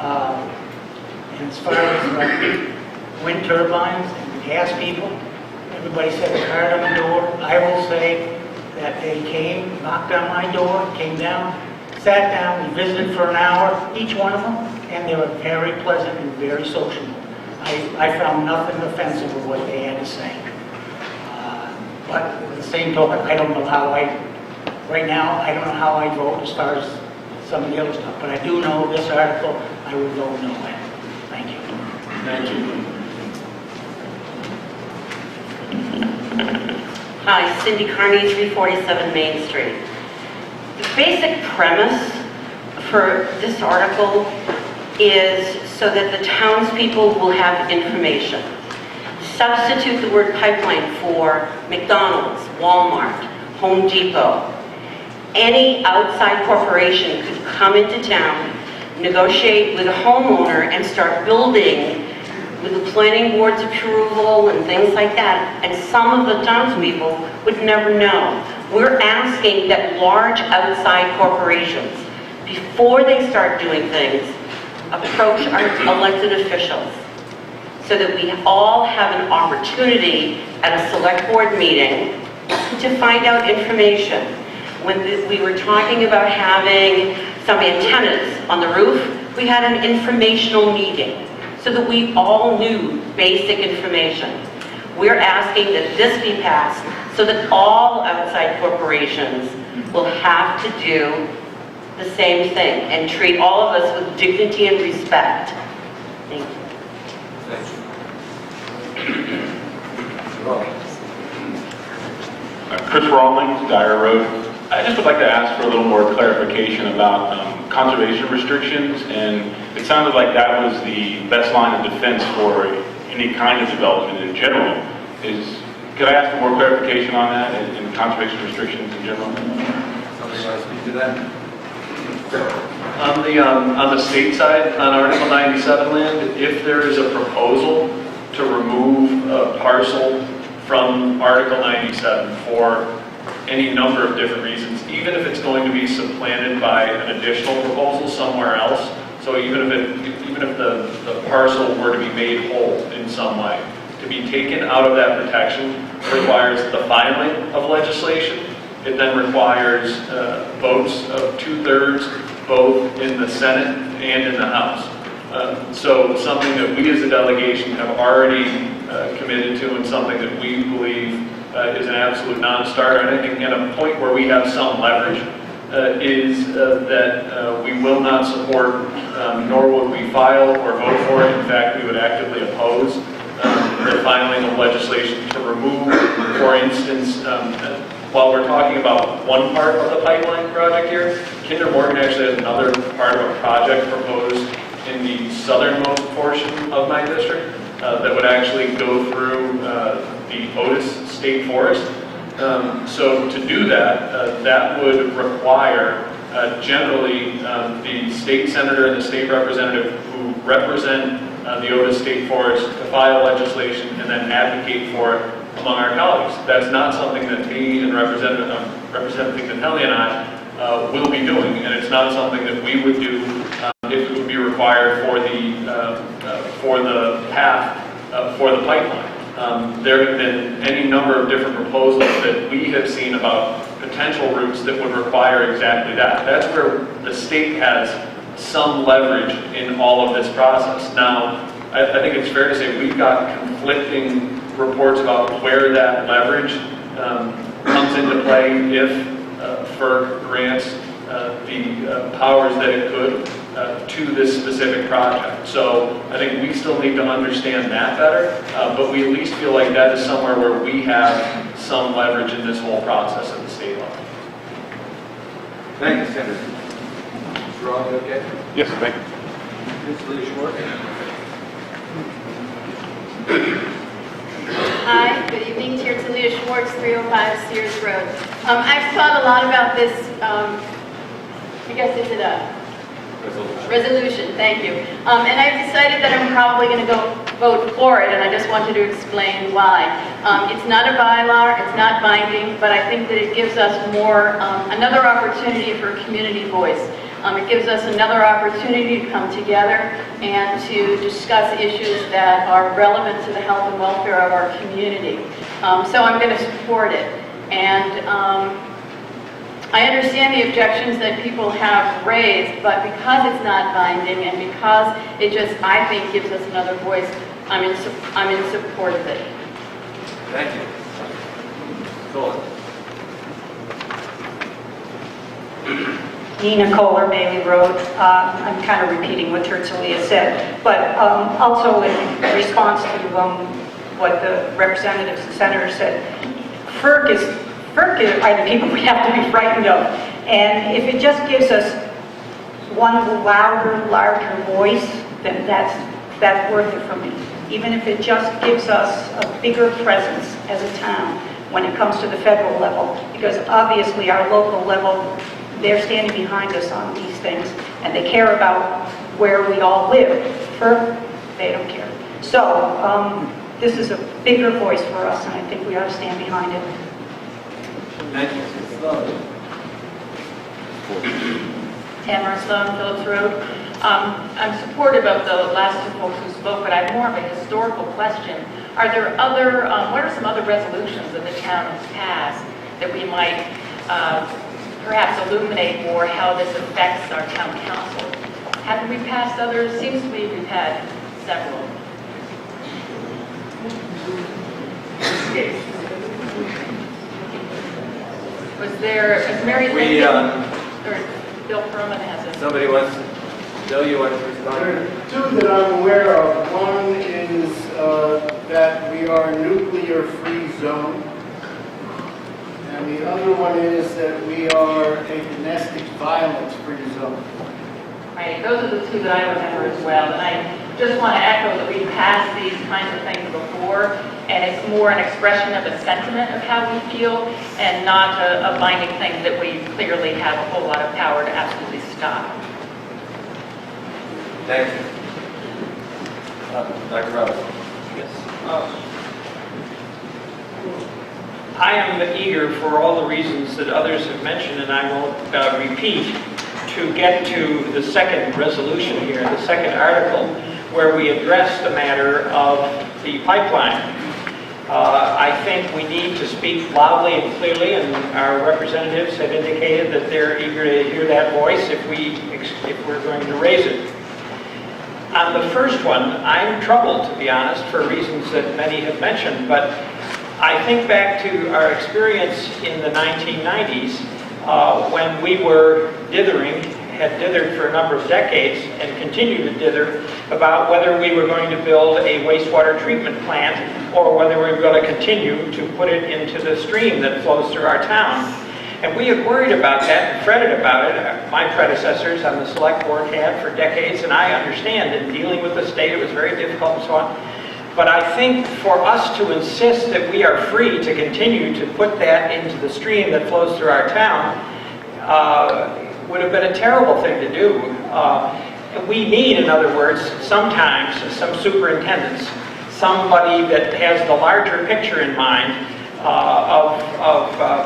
And as far as wind turbines and gas people, everybody set a card on the door. I will say that they came, knocked on my door, came down, sat down, we visited for an hour, each one of them, and they were very pleasant and very sociable. I found nothing offensive with what they had to say. But with the same token, I don't know how right now, I don't know how I vote as far as some of the other stuff, but I do know this article, I would vote no on. Thank you. Thank you. Hi, Cindy Carney, 347 Main Street. The basic premise for this article is so that the townspeople will have information. Substitute the word pipeline for McDonald's, Walmart, Home Depot. Any outside corporation could come into town, negotiate with a homeowner, and start building with the planning board's approval and things like that, and some of the townspeople would never know. We're asking that large outside corporations, before they start doing things, approach our elected officials so that we all have an opportunity at a select board meeting to find out information. When we were talking about having some antennas on the roof, we had an informational meeting so that we all knew basic information. We're asking that this be passed so that all outside corporations will have to do the same thing and treat all of us with dignity and respect. Thank you. Chris Rawlings, Dyer Road. I just would like to ask for a little more clarification about conservation restrictions, and it sounded like that was the best line of defense for any kind of development in general. Could I ask for more clarification on that and conservation restrictions in general? Somebody want to speak to that? On the state side, on Article 97 land, if there is a proposal to remove a parcel from Article 97 for any number of different reasons, even if it's going to be supplanted by an additional proposal somewhere else, so even if the parcel were to be made whole in some way, to be taken out of that protection requires the filing of legislation. It then requires votes of 2/3, both in the Senate and in the House. So something that we as a delegation have already committed to, and something that we believe is an absolute non-starter, and I think at a point where we have some leverage, is that we will not support, nor would we file or vote for it. In fact, we would actively oppose the filing of legislation to remove, for instance, while we're talking about one part of the pipeline project here, Kinder Morgan actually has another part of a project proposed in the southernmost portion of my district that would actually go through the Otis State Forest. So to do that, that would require generally the state senator and the state representative who represent the Otis State Forest to file legislation and then advocate for it among our colleagues. That's not something that me and Representative Nattelli and I will be doing, and it's not something that we would do if it would be required for the path for the pipeline. There have been any number of different proposals that we have seen about potential routes that would require exactly that. That's where the state has some leverage in all of this process. Now, I think it's fair to say we've got conflicting reports about where that leverage comes into play if FERC grants the powers that it could to this specific project. So I think we still need to understand that better, but we at least feel like that is somewhere where we have some leverage in this whole process at the state level. Thank you, Senator. Mr. Rawlings, okay? Yes, thank you. Ms. Lee Schwartz? Hi, good evening, Tirtalia Schwartz, 305 Sears Road. I've thought a lot about this, I guess is it a resolution, thank you. And I've decided that I'm probably going to go vote for it, and I just wanted to explain why. It's not a bylaw, it's not binding, but I think that it gives us another opportunity for community voice. It gives us another opportunity to come together and to discuss issues that are relevant to the health and welfare of our community. So I'm going to support it. And I understand the objections that people have raised, but because it's not binding and because it just, I think, gives us another voice, I'm in support of it. Thank you. Cool. Nina Kohler, Bailey Road. I'm kind of repeating what Tertulia said, but also in response to what the representatives and senators said, FERC are the people we have to be frightened of. And if it just gives us one larger voice, then that's worth it for me. Even if it just gives us a bigger presence as a town when it comes to the federal level, because obviously our local level, they're standing behind us on these things, and they care about where we all live. They don't care. So this is a bigger voice for us, and I think we ought to stand behind it. Thank you. Tamara Sloan, Phillips Road. I'm supportive of the last two folks who spoke, but I have more of a historical question. Are there other, what are some other resolutions that the town has passed that we might perhaps illuminate more how this affects our town council? Haven't we passed others? Seems to me we've had several. Was there, is Mary Lincoln, or Bill Perlman has it? Somebody wants to, Bill, you want to respond? There are two that I'm aware of. One is that we are a nuclear-free zone. And the other one is that we are a domestic violence-free zone. Right, those are the two that I remember as well. And I just want to echo that we've passed these kinds of things before, and it's more an expression of a sentiment of how we feel, and not a binding thing that we clearly have a whole lot of power to absolutely stop. Thank you. Dr. Roberts. Yes. I am eager for all the reasons that others have mentioned, and I won't repeat, to get to the second resolution here, the second article, where we address the matter of the pipeline. I think we need to speak loudly and clearly, and our representatives have indicated that they're eager to hear that voice if we're going to raise it. On the first one, I'm troubled, to be honest, for reasons that many have mentioned, but I think back to our experience in the 1990s when we were had dithered for a number of decades and continue to dither about whether we were going to build a wastewater treatment plant or whether we were going to continue to put it into the stream that flows through our town. And we had worried about that and fretted about it. My predecessors on the select board had for decades, and I understand in dealing with the state it was very difficult and so on. But I think for us to insist that we are free to continue to put that into the stream that flows through our town would have been a terrible thing to do. We need, in other words, sometimes some superintendents, somebody that has the larger picture in mind of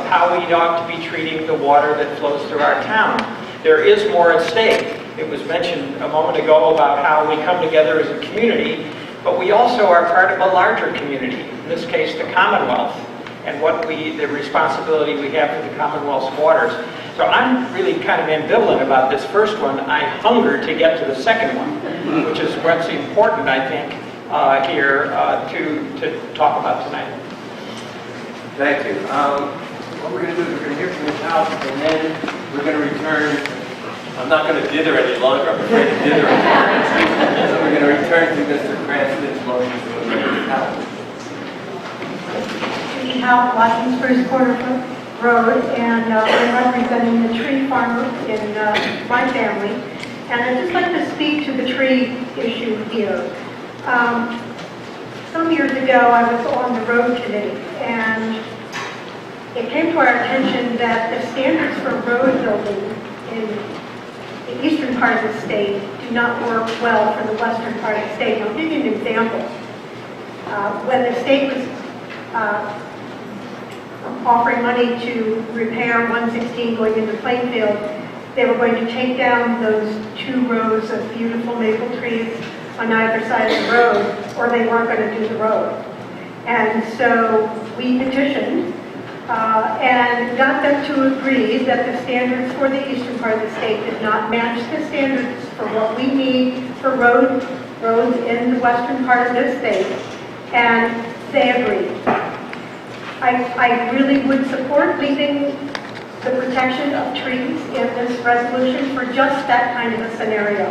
how we ought to be treating the water that flows through our town. There is more at stake. It was mentioned a moment ago about how we come together as a community, but we also are part of a larger community, in this case the Commonwealth, and the responsibility we have for the Commonwealth's waters. So I'm really kind of ambivalent about this first one. I hunger to get to the second one, which is what's important, I think, here to talk about tonight. Thank you. What we're going to do is we're going to hear from the House, and then we're going to return. I'm not going to dither any longer. I'm afraid to dither. So we're going to return to Mr. Cranston's motion to amend the House. Judy Howe, Watkins Quarter Road, and I'm representing the tree farmer in my family. And I'd just like to speak to the tree issue here. Some years ago, I was on the road committee, and it came to our attention that the standards for road building in the eastern part of the state do not work well for the western part of the state. And I'll give you an example. When the state was offering money to repair 116 going into Plainfield, they were going to take down those 2 rows of beautiful maple trees on either side of the road, or they weren't going to do the road. And so we petitioned and got them to agree that the standards for the eastern part of the state did not match the standards for what we need for roads in the western part of this state, and they agreed. I really would support leaving the protection of trees in this resolution for just that kind of a scenario.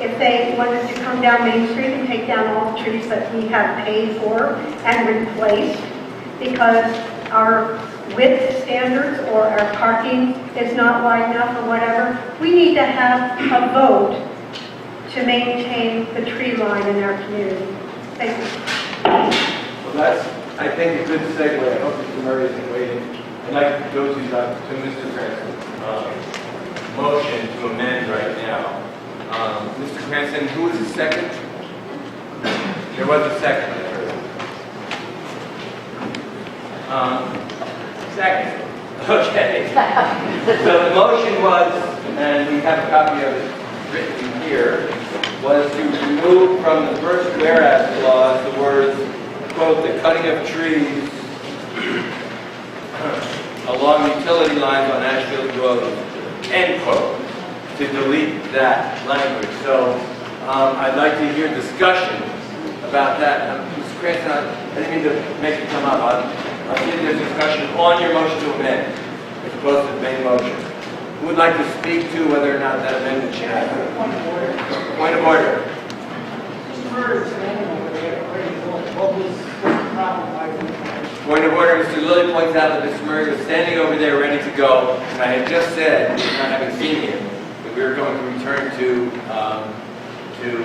If they wanted to come down Main Street and take down all the trees that we have paid for and replaced because our width standards or our parking is not wide enough or whatever, we need to have a vote to maintain the tree line in our community. Thank you. Well, that's, I think, a good segue. I hope Mr. Murray isn't waiting. I'd like to go to Mr. Cranston. Motion to amend right now. Mr. Cranston, who was the second? There was a second. Second. Okay. So the motion was, and we have a copy of it written here, was to remove from the first whereas clause the words, quote, the cutting of trees along utility lines on Ashfield Road, end quote, to delete that language. So I'd like to hear discussion about that. Mr. Cranston, I didn't mean to make it come up. I'll see if there's discussion on your motion to amend, as opposed to the main motion. Who would like to speak to whether or not that amendment should happen? Point of order. Point of order. Point of order, Mr. Lilly points out that Mr. Murray was standing over there ready to go, and I had just said, not having seen him, that we were going to return to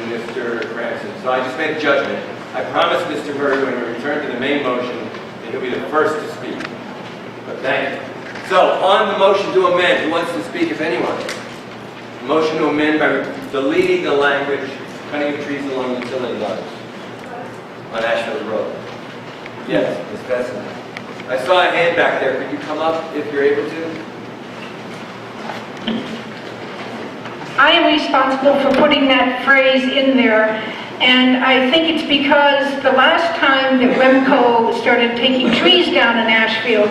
Mr. Cranston. So I just made a judgment. I promised Mr. Murray when we return to the main motion that he'll be the first to speak. But thank you. So, on the motion to amend, who wants to speak, if anyone? Motion to amend by deleting the language, cutting of trees along utility lines on Ashfield Road. Yes, Ms. Besson. I saw a hand back there. Could you come up if you're able to? I am responsible for putting that phrase in there, and I think it's because the last time that Remco started taking trees down in Ashfield,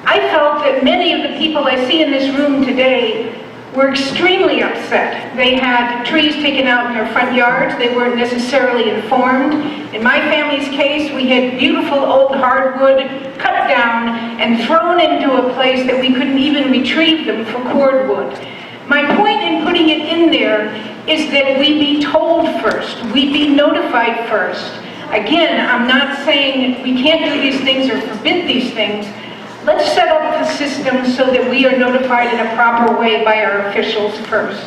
I felt that many of the people I see in this room today were extremely upset. They had trees taken out in their front yards. They weren't necessarily informed. In my family's case, we had beautiful old hardwood cut down and thrown into a place that we couldn't even retrieve them for cordwood. My point in putting it in there is that we be told first, we be notified first. Again, I'm not saying we can't do these things or forbid these things. Let's set up the system so that we are notified in a proper way by our officials first.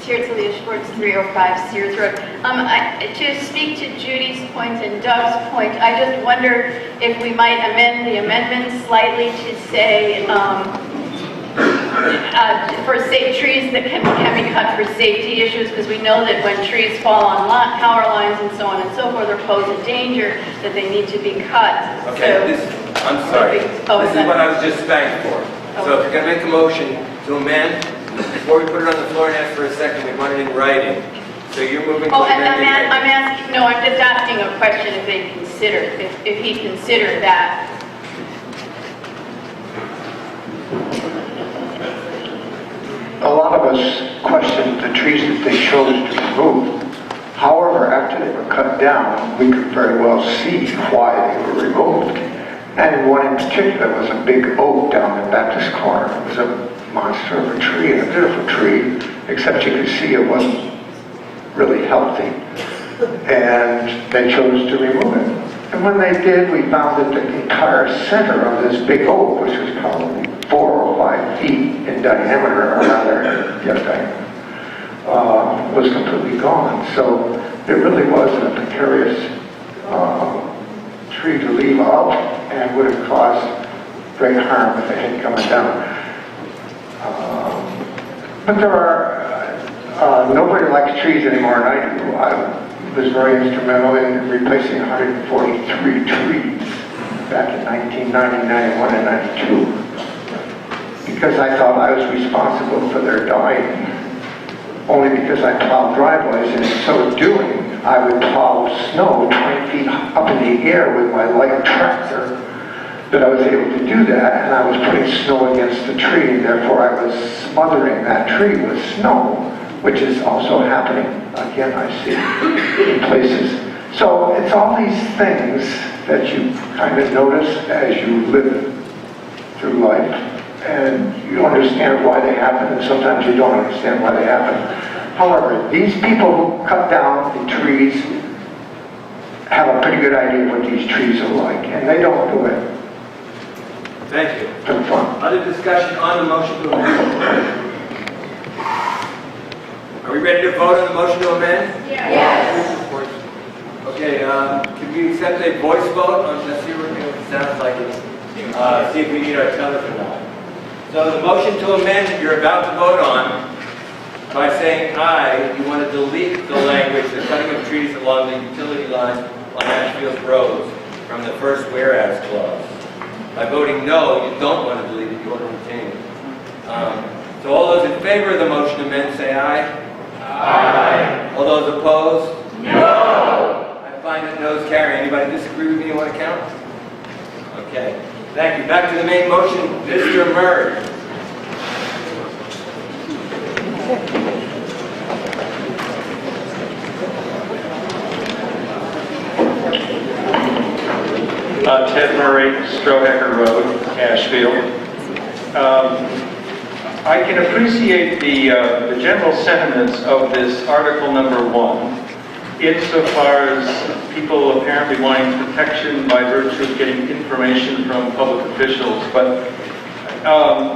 Chair Talia Schwartz, 305 Sears Road. To speak to Judy's point and Doug's point, I just wonder if we might amend the amendment slightly to say for trees that can be cut for safety issues, because we know that when trees fall on power lines and so on and so forth, or pose a danger, that they need to be cut. Okay, I'm sorry. This is what I was just spanked for. So if you're going to make a motion to amend, before we put it on the floor and ask for a second, we want it in writing. So you're moving to amend. I'm just asking a question if they considered, if he considered that. A lot of us questioned the trees that they chose to remove. However, after they were cut down, we could very well see why they were removed. And one in particular was a big oak down the Baptist corner. It was a monster of a tree, and a beautiful tree, except you could see it wasn't really healthy. And they chose to remove it. And when they did, we found that the entire center of this big oak, which was probably 4 or 5 feet in diameter, or rather, yes, diameter, was completely gone. So it really was a precarious tree to leave out and would have caused great harm if it had come down. But there are, nobody likes trees anymore, and I do. I was very instrumental in replacing 143 trees back in 1990, 91, and 92. Because I thought I was responsible for their dying. Only because I plowed driveways, and in so doing, I would plow snow 20 feet up in the air with my light tractor, that I was able to do that, and I was putting snow against the tree, and therefore I was smothering that tree with snow, which is also happening, again, I see, in places. So it's all these things that you kind of notice as you live through life, and you understand why they happen, and sometimes you don't understand why they happen. However, these people who cut down the trees have a pretty good idea of what these trees are like, and they don't do it. Thank you. For fun. Other discussion on the motion to amend? Are we ready to vote on the motion to amend? Yes. Okay, can we accept a voice vote on, let's see what it sounds like it. See if we need our telephone on. So the motion to amend that you're about to vote on, by saying aye, you want to delete the language, the cutting of trees along the utility line on Ashfield roads from the first whereas clause. By voting no, you don't want to delete it, you want to retain it. So all those in favor of the motion to amend say aye. Aye. All those opposed? No. I find that no's carry. Anybody disagree with me and want to count? Okay. Thank you. Back to the main motion, Mr. Murray. Ted Murray, Strohacker Road, Ashfield. I can appreciate the general sentiments of this article number 1, insofar as people apparently wanting protection by virtue of getting information from public officials. But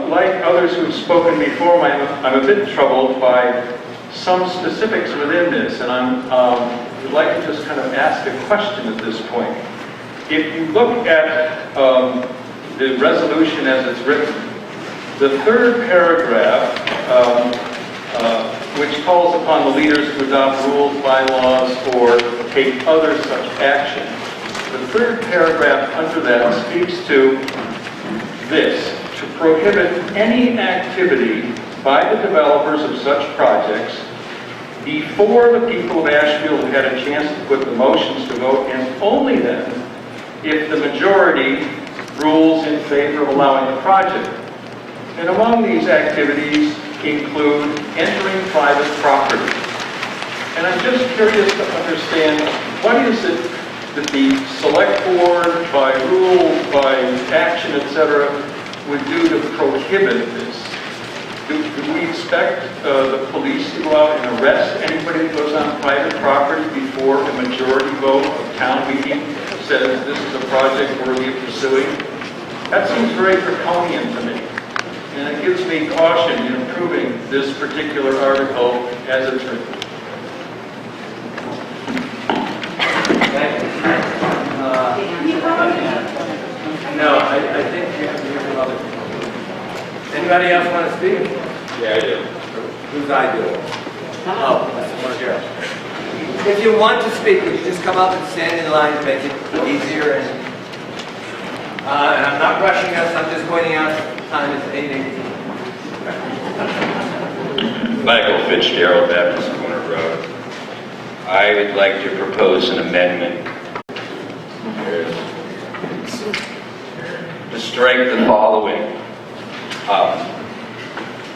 like others who have spoken before, I'm a bit troubled by some specifics within this, and I would like to just kind of ask a question at this point. If you look at the resolution as it's written, the third paragraph, which calls upon the leaders to adopt rules, bylaws, or take other such action, the third paragraph under that speaks to this: to prohibit any activity by the developers of such projects before the people of Ashfield have had a chance to put the motions to vote, and only then if the majority rules in favor of allowing the project. And among these activities include entering private property. And I'm just curious to understand, what is it that the select board, by rule, by action, etc., would do to prohibit this? Do we expect the police to go out and arrest anybody that goes on private property before a majority vote of town meeting says this is a project worthy of pursuing? That seems very draconian to me. And it gives me caution in approving this particular article as it's written. Thank you. No, I think you have to hear from other people. Anybody else want to speak? Yeah, I do. Who's I do? Oh, that's the chair. If you want to speak, would you just come up and stand in line to make it easier? And I'm not rushing us, I'm just pointing out the time is 8:18. Michael Fitzgerald, Baptist Corner Road. I would like to propose an amendment to strike the following,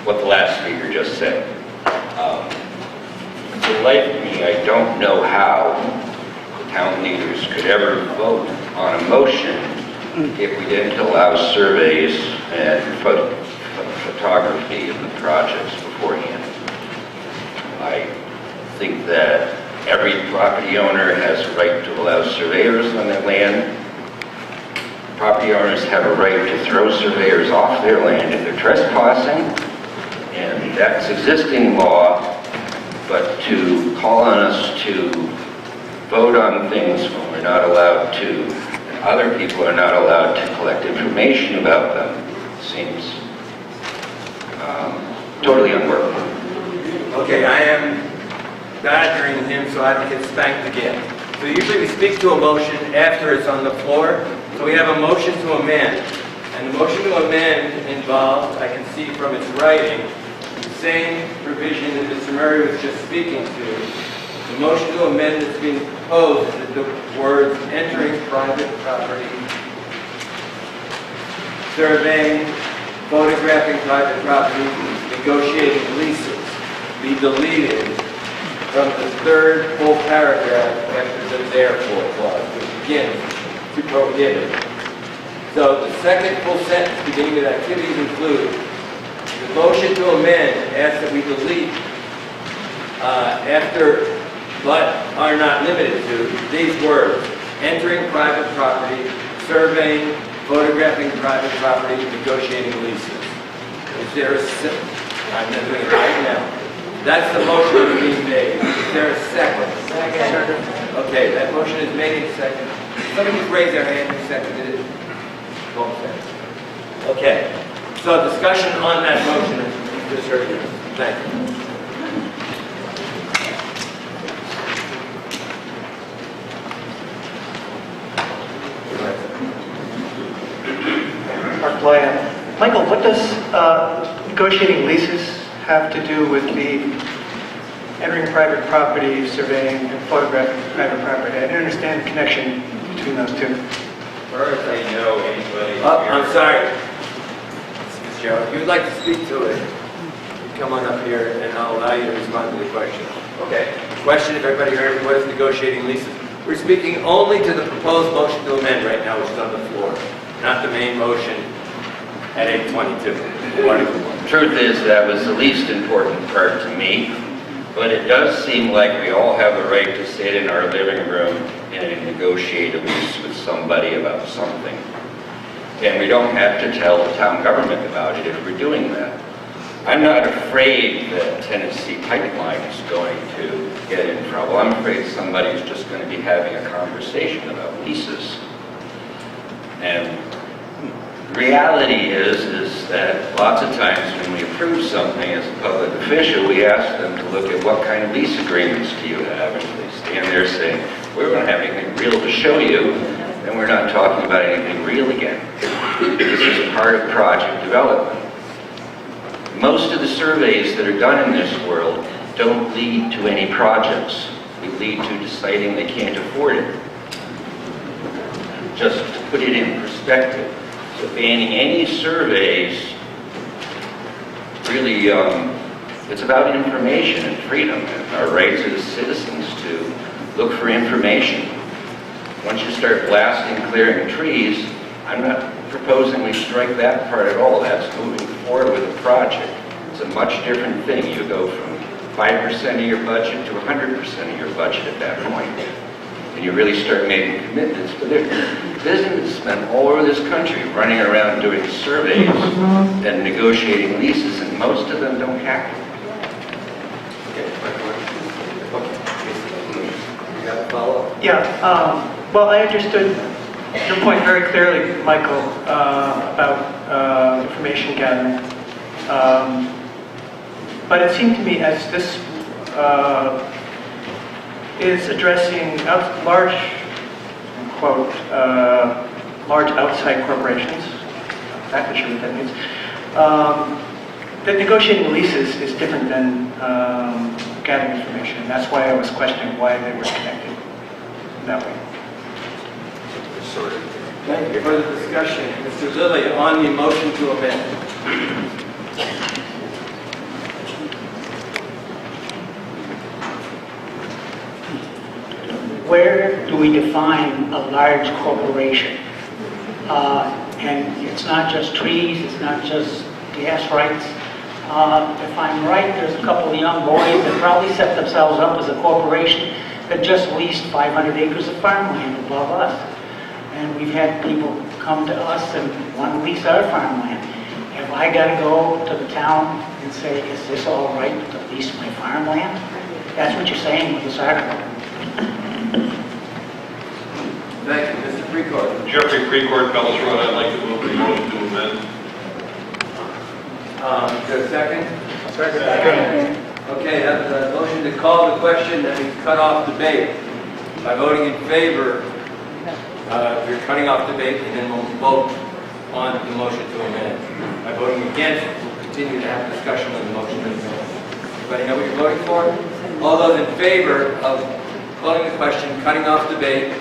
what the last speaker just said. For the life of me, I don't know how the town leaders could ever vote on a motion if we didn't allow surveys and photography of the projects beforehand. I think that every property owner has a right to allow surveyors on their land. Property owners have a right to throw surveyors off their land if they're trespassing, and that's existing law. But to call on us to vote on things when we're not allowed to, and other people are not allowed to collect information about them, seems totally unworkable. Okay, I am badgering him so I don't get spanked again. So usually we speak to a motion after it's on the floor. So we have a motion to amend. And the motion to amend involves, I can see from its writing, the same provision that Mr. Murray was just speaking to. The motion to amend that's being proposed is that the words entering private property, surveying, photographing private property, negotiating leases be deleted from the third full paragraph after the therefore clause, which begins to prohibit. So the second full sentence beginning with activities include, the motion to amend asks that we delete after but are not limited to these words, entering private property, surveying, photographing private property, negotiating leases. Is there a I'm not doing it right now. That's the motion that's being made. Is there a second? Second. Okay, that motion is made in second. Somebody just raise their hand who seconded it. Both seconds. Okay. So discussion on that motion is just heard. Thank you. Mark Lyon. Michael, what does negotiating leases have to do with the entering private property, surveying, and photographing private property? I didn't understand the connection between those two. First, I know anybody. I'm sorry. Mr. Gerald, if you'd like to speak to it, you come on up here and I'll allow you to respond to the question. Okay. Question, if everybody heard, what is negotiating leases? We're speaking only to the proposed motion to amend right now, which is on the floor, not the main motion at 8:22. Truth is, that was the least important part to me, but it does seem like we all have the right to sit in our living room and negotiate a lease with somebody about something. And we don't have to tell the town government about it if we're doing that. I'm not afraid that Tennessee Pipeline is going to get in trouble. I'm afraid somebody's just going to be having a conversation about leases. And the reality is that lots of times when we approve something as a public official, we ask them to look at what kind of lease agreements do you have, and they stand there saying, we don't have anything real to show you, and we're not talking about anything real again. This is part of project development. Most of the surveys that are done in this world don't lead to any projects. They lead to deciding they can't afford it. Just to put it in perspective. So banning any surveys, really, it's about information and freedom and our rights as citizens to look for information. Once you start blasting, clearing trees, I'm not proposing we strike that part at all. That's moving forward with a project. It's a much different thing. You go from 5% of your budget to 100% of your budget at that point. And you really start making commitments. But there's businessmen all over this country running around doing surveys and negotiating leases, and most of them don't have to. You got a follow-up? Yeah, well, I understood your point very clearly, Michael, about information gathering. But it seemed to me as this is addressing large, quote, large outside corporations, not exactly sure what that means, that negotiating leases is different than gathering information. And that's why I was questioning why they were connected that way. Thank you. Further discussion. Mr. Lilly, on the motion to amend. Where do we define a large corporation? And it's not just trees, it's not just gas rights. If I'm right, there's a couple of young boys that probably set themselves up as a corporation that just leased 500 acres of farmland above us. And we've had people come to us and want to lease our farmland. Have I got to go to the town and say, is this all right to lease my farmland? That's what you're saying with this article. Thank you, Mr. Precourt. Jeffrey Precourt, Bellis Road, I'd like to move the motion to amend. Is there a second? Second. Okay, that's a motion to call the question that we cut off debate. By voting in favor, you're cutting off debate, and then we'll vote on the motion to amend. By voting against, we'll continue to have discussion on the motion to amend. Everybody know what you're voting for? All those in favor of calling the question, cutting off debate,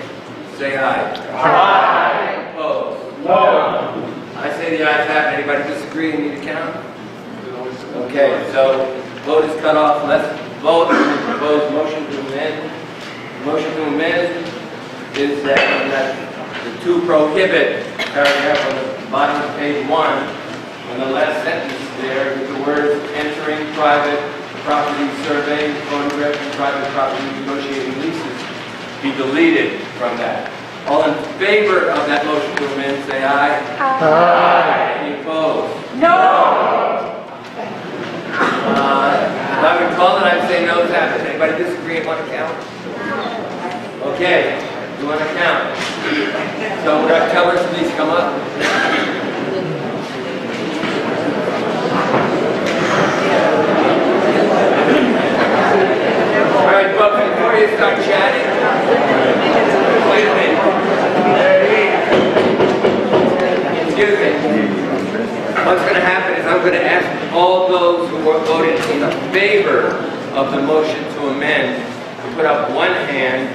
say aye. Aye. Opposed? No. I say the ayes have it. Anybody disagree and need to count? Okay, so vote is cut off. Let's vote on the proposed motion to amend. The motion to amend is that the to prohibit paragraph on the bottom of page 1, on the last sentence there, with the words entering private property survey, photographing private property negotiating leases, be deleted from that. All in favor of that motion to amend, say aye. Aye. Any opposed? No. If I would call it, I'd say no's have it. Anybody disagree and want to count? Okay, you want to count. So tellers, please come up. All right, folks, before you start chatting, wait a minute. Excuse me. What's going to happen is I'm going to ask all those who voted in favor of the motion to amend to put up one hand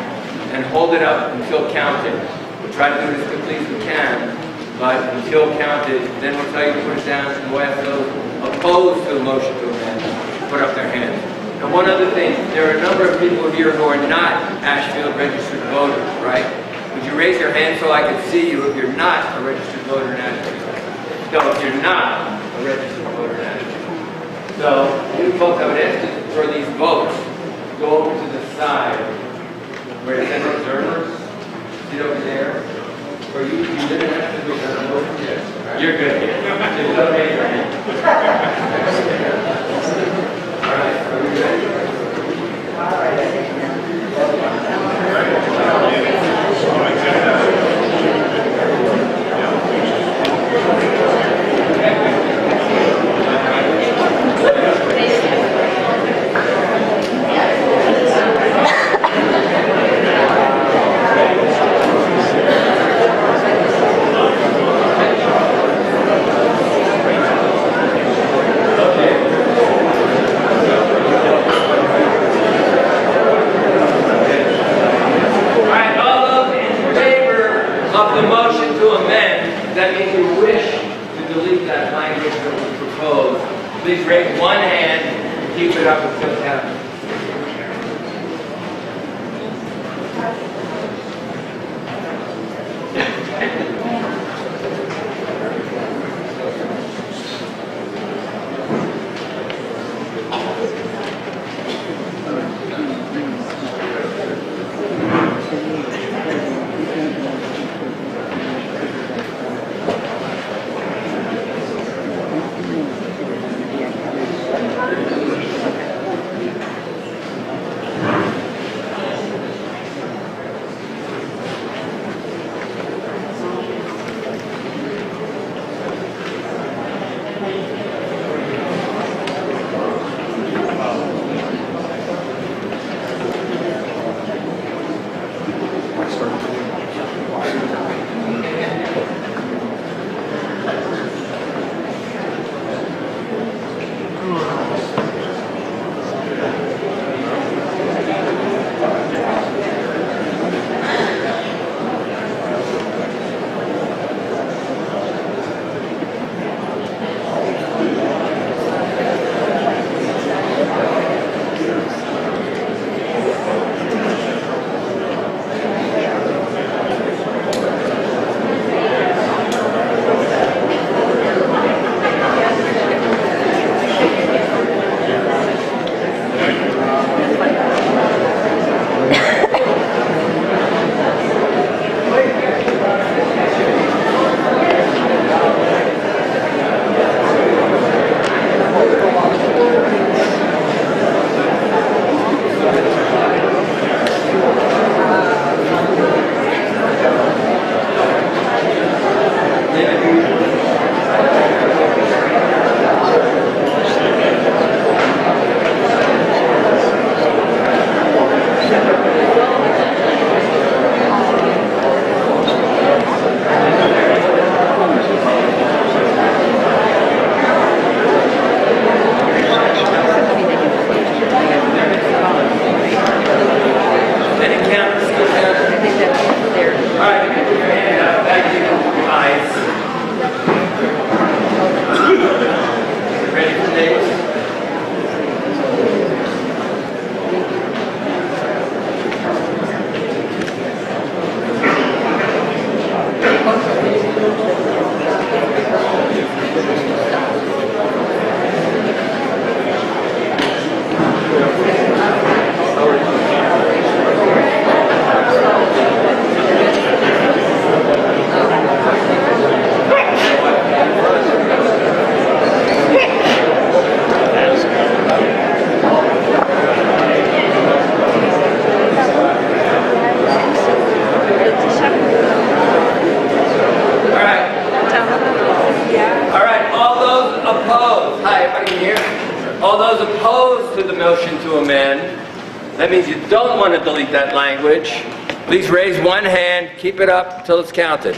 and hold it up until counted. We'll try to do it as quickly as we can, but until counted, then we'll tell you to put it down, and we'll ask those opposed to the motion to amend to put up their hands. And one other thing, there are a number of people here who are not Ashfield registered voters, right? Would you raise your hand so I can see you if you're not a registered voter in Ashfield? No, if you're not a registered voter in Ashfield. So, you folks, I would ask you for these votes, go over to the side where it says observers. See over there? Or you didn't have to do that. You're good here. Just don't raise your hand. All right, are we ready? That means you wish to delete that language that was proposed. Please raise one hand and keep it up until counted. here? All those opposed to the motion to amend, that means you don't want to delete that language. Please raise one hand, keep it up until it's counted.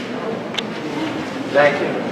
Thank you.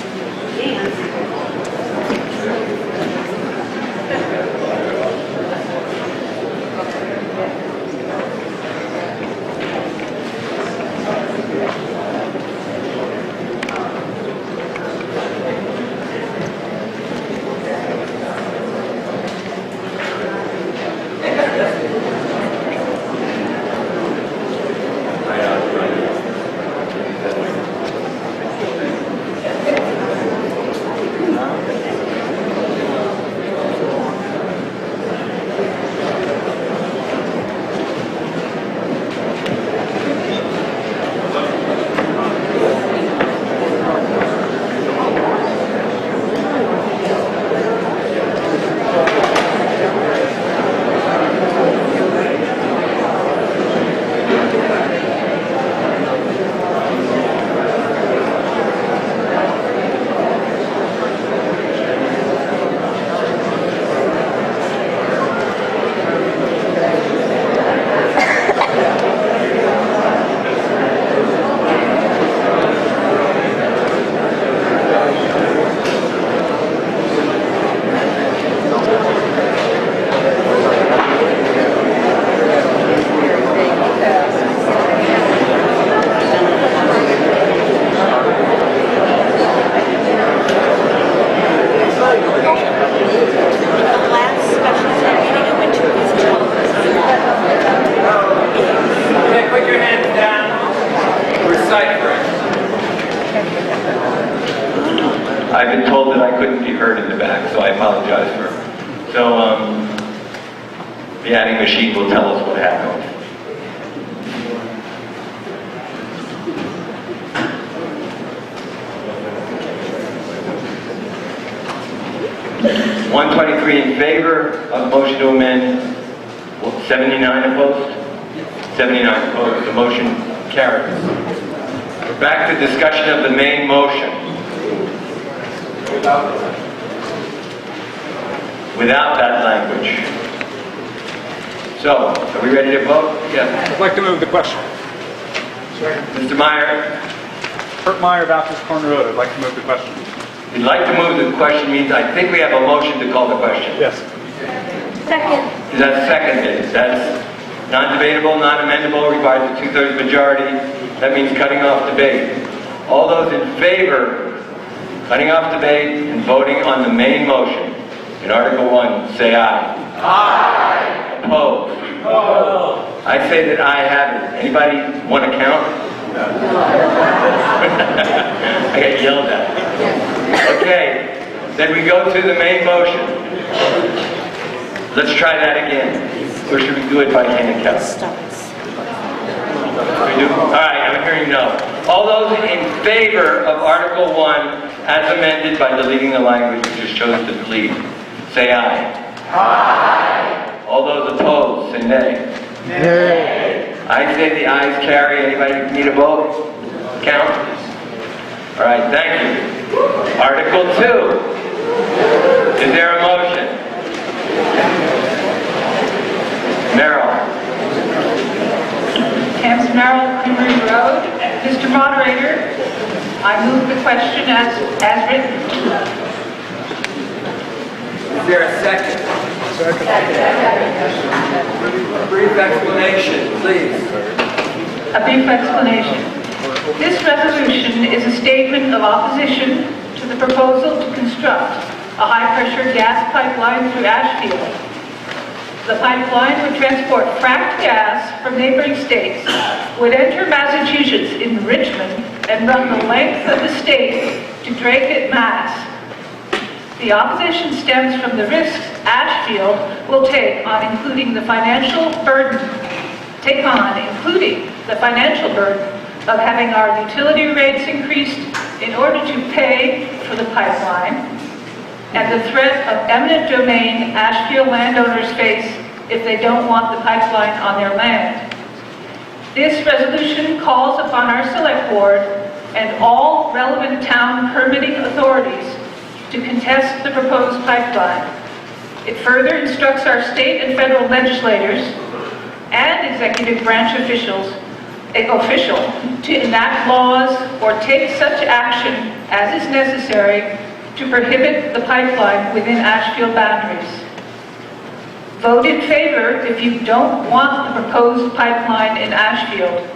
I've been told that I couldn't be heard in the back, so I apologize for. So the adding machine will tell us what happened. $123 in favor of the motion to amend. 79 opposed. 79 opposed. The motion carries. Back to discussion of the main motion. Without that language. So, are we ready to vote? Yes. I'd like to move the question. Mr. Meyer. Kurt Meyer, Baptist Corner Road. I'd like to move the question. You'd like to move the question means I think we have a motion to call the question. Yes. Second. Is that seconded? That's non-debatable, non-amendable, requires a 2/3 majority. That means cutting off debate. All those in favor cutting off debate and voting on the main motion in Article 1, say aye. Aye. Opposed? No. I say that I have it. Anybody want to count? No. I got yelled at. Okay, then we go to the main motion. Let's try that again. Or should we do it by hand count? We do? All right, I'm hearing no. All those in favor of Article 1 as amended by deleting the language we just chose to delete, say aye. Aye. All those opposed, say nay. Nay. I say the ayes carry. Anybody need a vote? Count? All right, thank you. Article 2. Is there a motion? Merrill. Thames Merrill, Creamery Road. Mr. Moderator, I move the question as written. Is there a second? A brief explanation, please. A brief explanation. This resolution is a statement of opposition to the proposal to construct a high-pressure gas pipeline through Ashfield. The pipeline would transport fracked gas from neighboring states, would enter Massachusetts in Richmond, and run the length of the state to Drake, Mass. The opposition stems from the risks Ashfield will take on including the financial burden of having our utility rates increased in order to pay for the pipeline, and the threat of eminent domain Ashfield landowners face if they don't want the pipeline on their land. This resolution calls upon our select board and all relevant town permitting authorities to contest the proposed pipeline. It further instructs our state and federal legislators and executive branch officials to enact laws or take such action as is necessary to prohibit the pipeline within Ashfield boundaries. Vote in favor if you don't want the proposed pipeline in Ashfield.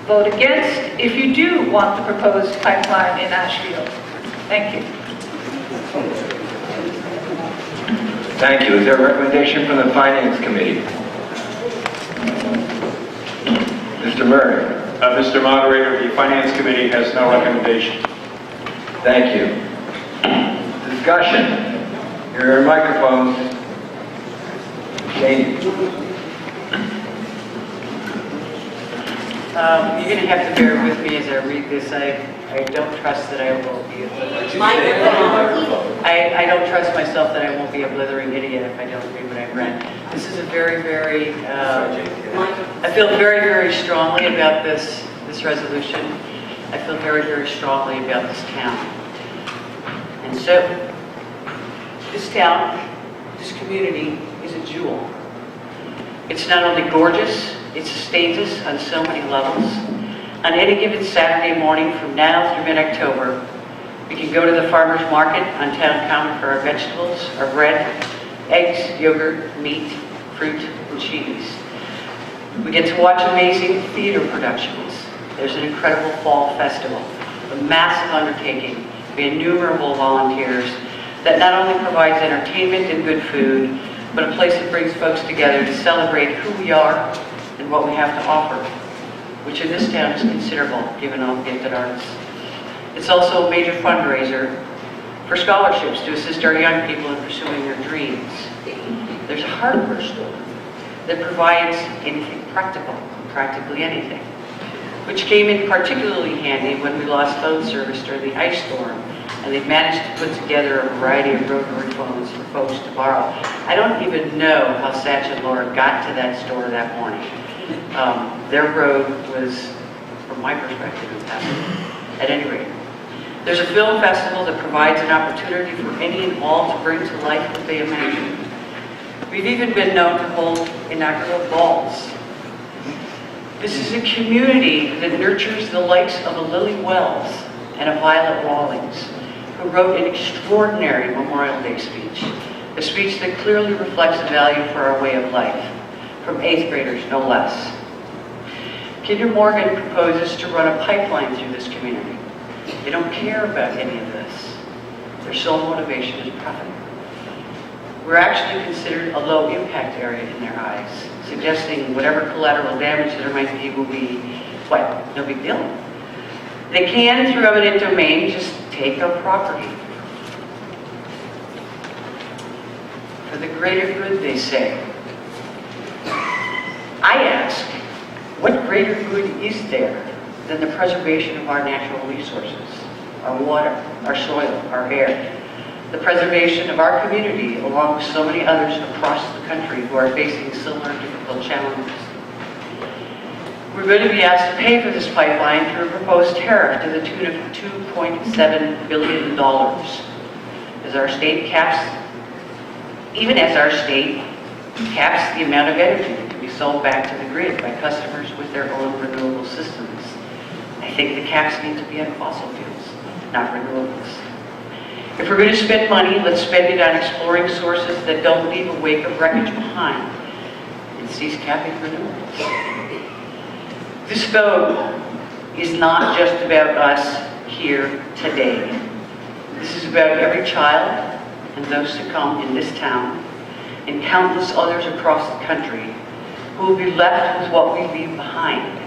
Vote against if you do want the proposed pipeline in Ashfield. Thank you. Thank you. Is there a recommendation from the Finance Committee? Mr. Murray. Mr. Moderator, the Finance Committee has no recommendation. Thank you. Discussion. Your microphones. Shane. You're going to have to bear with me as I read this. I don't trust that I will be a blithering I don't trust myself that I won't be a blithering idiot if I don't read what I've read. This is a very, very, I feel very, very strongly about this resolution. I feel very, very strongly about this town. And so, this town, this community is a jewel. It's not only gorgeous, it sustains us on so many levels. On any given Saturday morning from now through mid-October, we can go to the farmer's market on town common for our vegetables, our bread, eggs, yogurt, meat, fruit, and cheese. We get to watch amazing theater productions. There's an incredible fall festival, a massive undertaking, innumerable volunteers that not only provides entertainment and good food, but a place that brings folks together to celebrate who we are and what we have to offer, which in this town is considerable, given all the gifted artists. It's also a major fundraiser for scholarships to assist our young people in pursuing their dreams. There's a hardware store that provides anything practical, practically anything, which came in particularly handy when we lost phone service during the ice storm, and they've managed to put together a variety of rotary phones for folks to borrow. I don't even know how Satch and Laura got to that store that morning. Their road was, from my perspective, impassable. At any rate, there's a film festival that provides an opportunity for any and all to bring to life what they imagine. We've even been known to hold inaugural balls. This is a community that nurtures the likes of a Lily Wells and a Violet Rawlings, who wrote an extraordinary Memorial Day speech, a speech that clearly reflects a value for our way of life, from 8th graders, no less. Kinder Morgan proposes to run a pipeline through this community. They don't care about any of this. Their sole motivation is profit. We're actually considered a low-impact area in their eyes, suggesting whatever collateral damage there might be will be, what, no big deal? They can, through eminent domain, just take our property. For the greater good, they say. I ask, what greater good is there than the preservation of our natural resources, our water, our soil, our air, the preservation of our community, along with so many others across the country who are facing similar difficult challenges? We're going to be asked to pay for this pipeline through a proposed tariff to the tune of $2.7 billion. As our state caps, even as our state caps the amount of energy that can be sold back to the grid by customers with their own renewable systems. I think the caps need to be on fossil fuels, not renewables. If we're going to spend money, let's spend it on exploring sources that don't leave a wake of wreckage behind, and cease capping renewables. This vote is not just about us here today. This is about every child and those to come in this town, and countless others across the country who will be left with what we leave behind.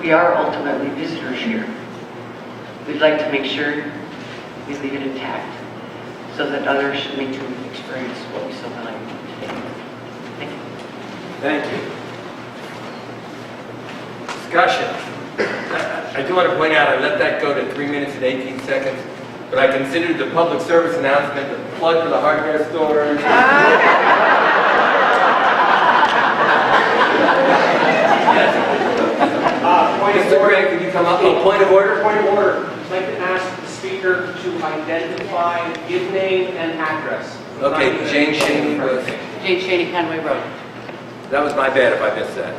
We are ultimately visitors here. We'd like to make sure we leave it intact so that others may too experience what we so value today. Thank you. Thank you. Discussion. I do want to point out, I let that go to 3 minutes and 18 seconds, but I considered the public service announcement the plug for the hardware stores. Mr. Gray, could you come up? Oh, point of order? Point of order. I'd like to ask the speaker to identify his name and address. Okay, Jane Shaney was, Jane Shady, Conway Road. that was my bad if I missed that.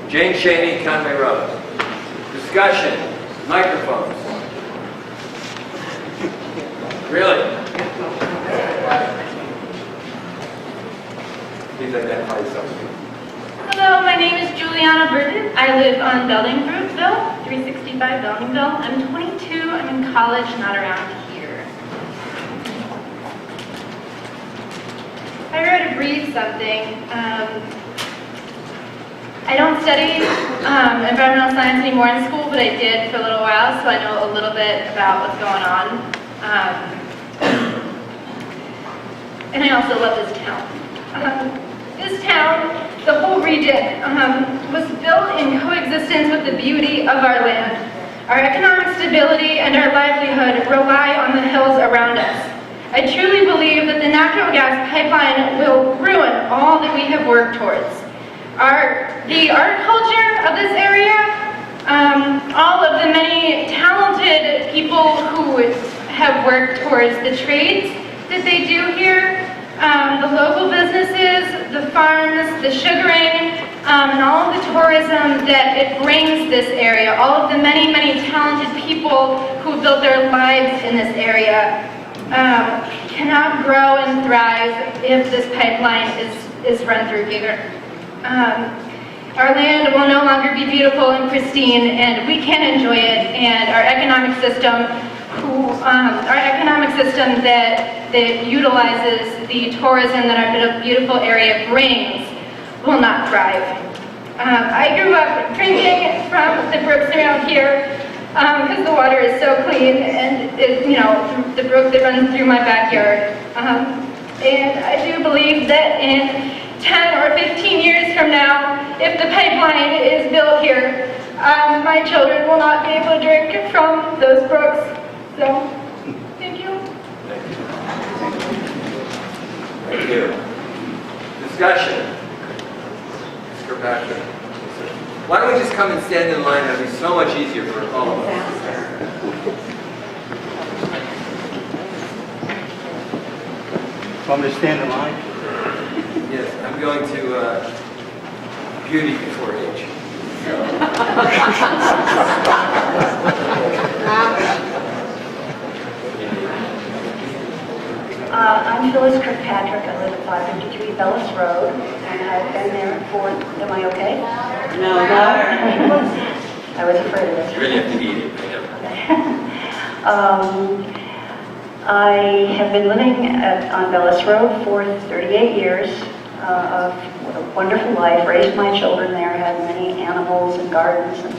Jane Shaney, Conway Road. Discussion, microphones. Really? Please identify yourself. Hello, my name is Juliana Burton. I live on Bellingbrookville, 365 Bellingbrookville. I'm 22. I'm in college, not around here. I wrote a brief something. I don't study environmental science anymore in school, but I did for a little while, so I know a little bit about what's going on. And I also love this town. This town, the whole region, was built in coexistence with the beauty of our land. Our economic stability and our livelihood rely on the hills around us. I truly believe that the natural gas pipeline will ruin all that we have worked towards. The agriculture of this area, all of the many talented people who have worked towards the trades that they do here, the local businesses, the farms, the sugaring, and all of the tourism that it brings this area, all of the many, many talented people who built their lives in this area, cannot grow and thrive if this pipeline is run through here. Our land will no longer be beautiful and pristine, and we can't enjoy it, and our economic system that utilizes the tourism that our beautiful area brings will not thrive. I grew up drinking from the brooks around here because the water is so clean, and the brook that runs through my backyard. And I do believe that in 10 or 15 years from now, if the pipeline is built here, my children will not be able to drink from those brooks. So, thank you. Thank you. Discussion. Mr. Patrick. Why don't we just come and stand in line? That'd be so much easier for all of us. Want me to stand in line? Yes, I'm going to beauty before age. I'm Phyllis Kirkpatrick. I live at 553 Bellis Road, and I've been there for, am I okay? No, I was afraid of it. You really have to eat it. I have been living on Bellis Road for 38 years of a wonderful life, raised my children there, had many animals and gardens and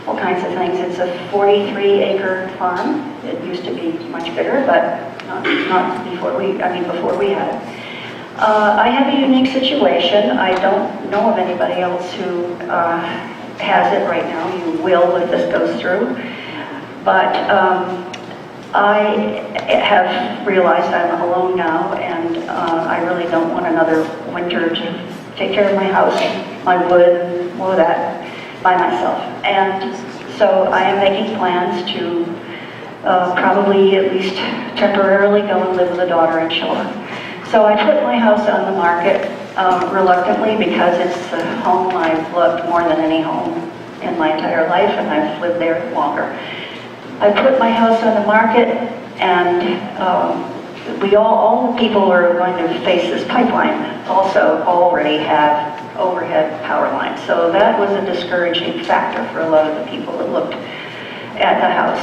all kinds of things. It's a 43-acre farm. It used to be much bigger, but not before we had it. I have a unique situation. I don't know of anybody else who has it right now. You will if this goes through. But I have realized I'm alone now, and I really don't want another winter to take care of my house, my wood, all of that by myself. And so I am making plans to probably at least temporarily go and live with a daughter and children. So I put my house on the market reluctantly because it's the home I've loved more than any home in my entire life, and I've lived there longer. I put my house on the market, and all the people who are going to face this pipeline also already have overhead power lines. So that was a discouraging factor for a lot of the people that looked at the house.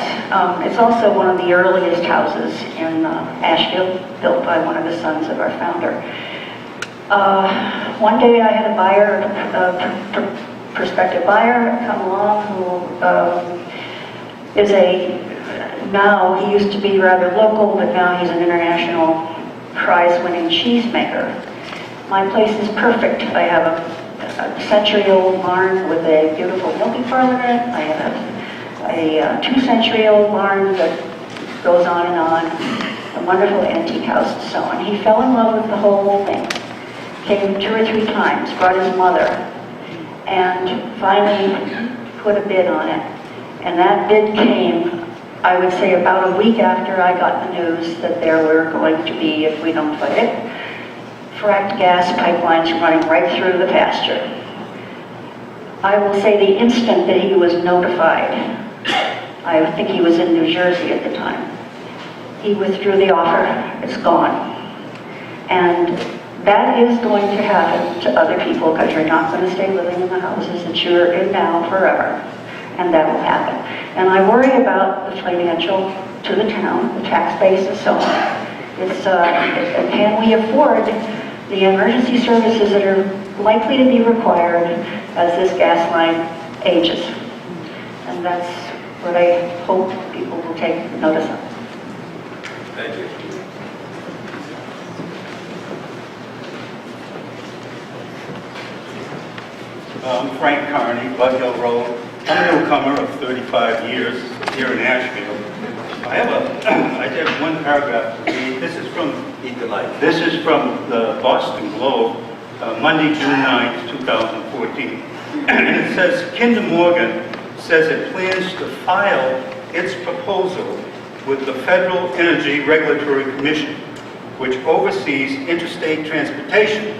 It's also one of the earliest houses in Ashfield, built by one of the sons of our founder. One day I had a buyer, a prospective buyer, come along who is now he used to be rather local, but now he's an international prize-winning cheesemaker. My place is perfect. I have a century-old barn with a beautiful milking parlor in it. I have a 2-century-old barn that goes on, a wonderful antique house and so on. He fell in love with the whole thing. Came 2 or 3 times, brought his mother, and finally put a bid on it. And that bid came I would say about a week after I got the news that there were going to be, if we don't fight it, fracked gas pipelines running right through the pasture. I will say the instant that he was notified, I think he was in New Jersey at the time, he withdrew the offer. It's gone. And that is going to happen to other people because you're not going to stay living in the houses that you're in now forever. And that will happen. And I worry about the financial to the town, the tax base and so on. It's, can we afford the emergency services that are likely to be required as this gas line ages? And that's what I hope people will take notice of. Thank you. I'm Frank Carney, Bud Hill Road. I'm a newcomer of 35 years here in Ashfield. I have one paragraph to read. This is from the Boston Globe, Monday, June 9th, 2014. And it says, Kinder Morgan says it plans to file its proposal with the Federal Energy Regulatory Commission, which oversees interstate transportation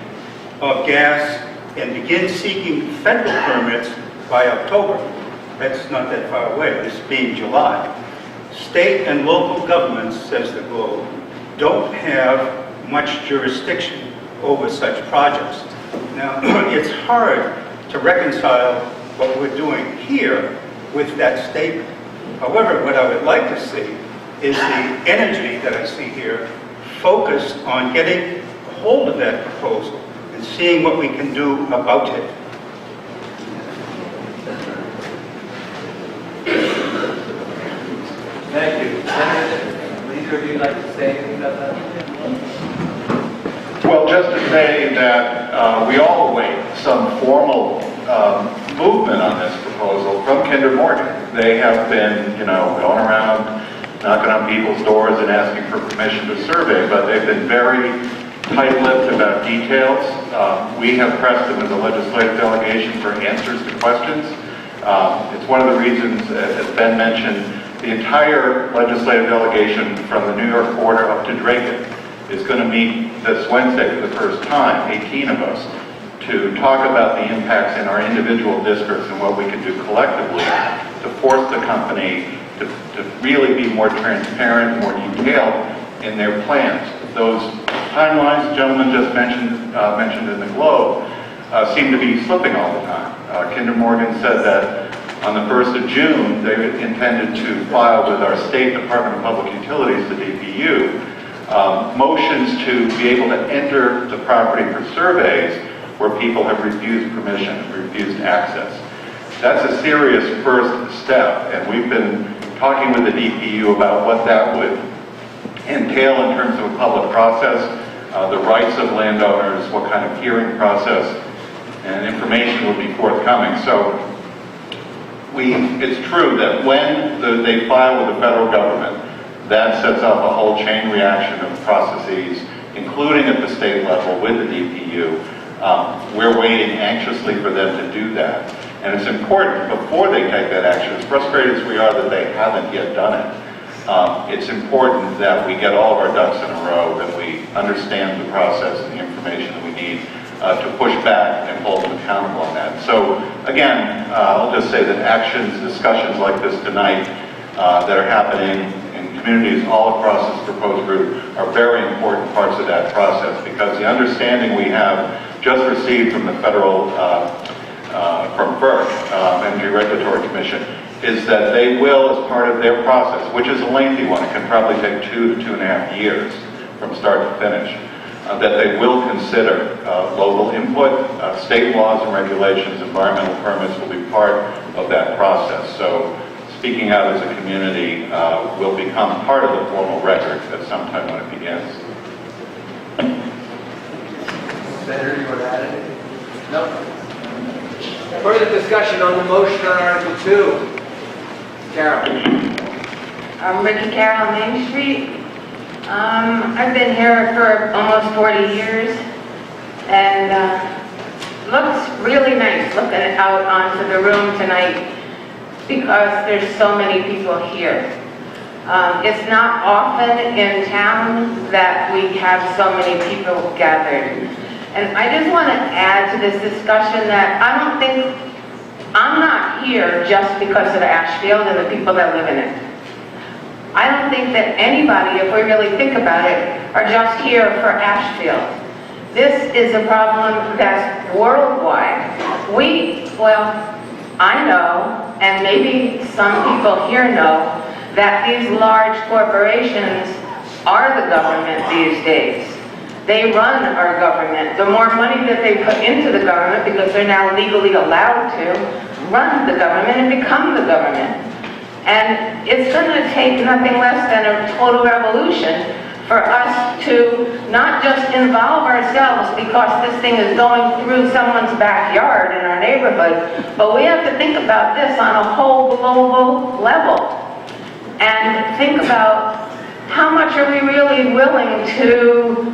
of gas, and begin seeking federal permits by October. That's not that far away, this being July. State and local governments, says the Globe, don't have much jurisdiction over such projects. Now, it's hard to reconcile what we're doing here with that statement. However, what I would like to see is the energy that I see here focused on getting a hold of that proposal and seeing what we can do about it. Thank you. Senator, would either of you like to say anything about that? Well, just to say that we all await some formal movement on this proposal from Kinder Morgan. They have been, going around knocking on people's doors and asking for permission to survey, but they've been very tight-lipped about details. We have pressed them as a legislative delegation for answers to questions. It's one of the reasons, as Ben mentioned, the entire legislative delegation from the New York border up to Drayton is going to meet this Wednesday for the first time, 18 of us, to talk about the impacts in our individual districts and what we can do collectively to force the company to really be more transparent, more detailed in their plans. Those timelines the gentleman just mentioned in the Globe seem to be slipping all the time. Kinder Morgan said that on the 1st of June, they intended to file with our State Department of Public Utilities, the DPU, motions to be able to enter the property for surveys where people have refused permission, refused access. That's a serious first step, and we've been talking with the DPU about what that would entail in terms of a public process, the rights of landowners, what kind of hearing process, and information would be forthcoming. So it's true that when they file with the federal government, that sets up a whole chain reaction of processes, including at the state level with the DPU. We're waiting anxiously for them to do that. And it's important, before they take that action, as frustrated as we are that they haven't yet done it, it's important that we get all of our ducks in a row, that we understand the process and the information that we need to push back and hold them accountable on that. So again, I'll just say that discussions like this tonight that are happening in communities all across this proposed route are very important parts of that process, because the understanding we have just received from the federal, from FERC, Energy Regulatory Commission, is that they will, as part of their process, which is a lengthy one, it can probably take 2 to 2.5 years from start to finish, that they will consider local input, state laws and regulations, environmental permits will be part of that process. So speaking out as a community will become part of the formal record at some time when it begins. Senator, you want to add anything? No? Further discussion on the motion on Article 2. Carol. I'm Ricky Carroll, Main Street. I've been here for almost 40 years, and looks really nice looking out onto the room tonight because there's so many people here. It's not often in town that we have so many people gathered. And I just want to add to this discussion that I'm not here just because of Ashfield and the people that live in it. I don't think that anybody, if we really think about it, are just here for Ashfield. This is a problem that's worldwide. I know, and maybe some people here know, that these large corporations are the government these days. They run our government. The more money that they put into the government, because they're now legally allowed to run the government and become the government. And it's going to take nothing less than a total revolution for us to not just involve ourselves because this thing is going through someone's backyard in our neighborhood, but we have to think about this on a whole global level and think about how much are we really willing to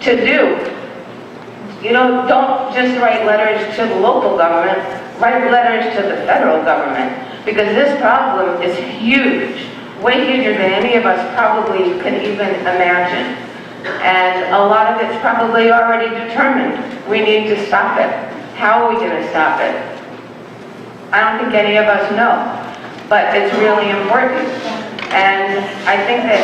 do. You know, don't just write letters to the local government, write letters to the federal government, because this problem is huge, way huger than any of us probably can even imagine. And a lot of it's probably already determined. We need to stop it. How are we going to stop it? I don't think any of us know, but it's really important. And I think that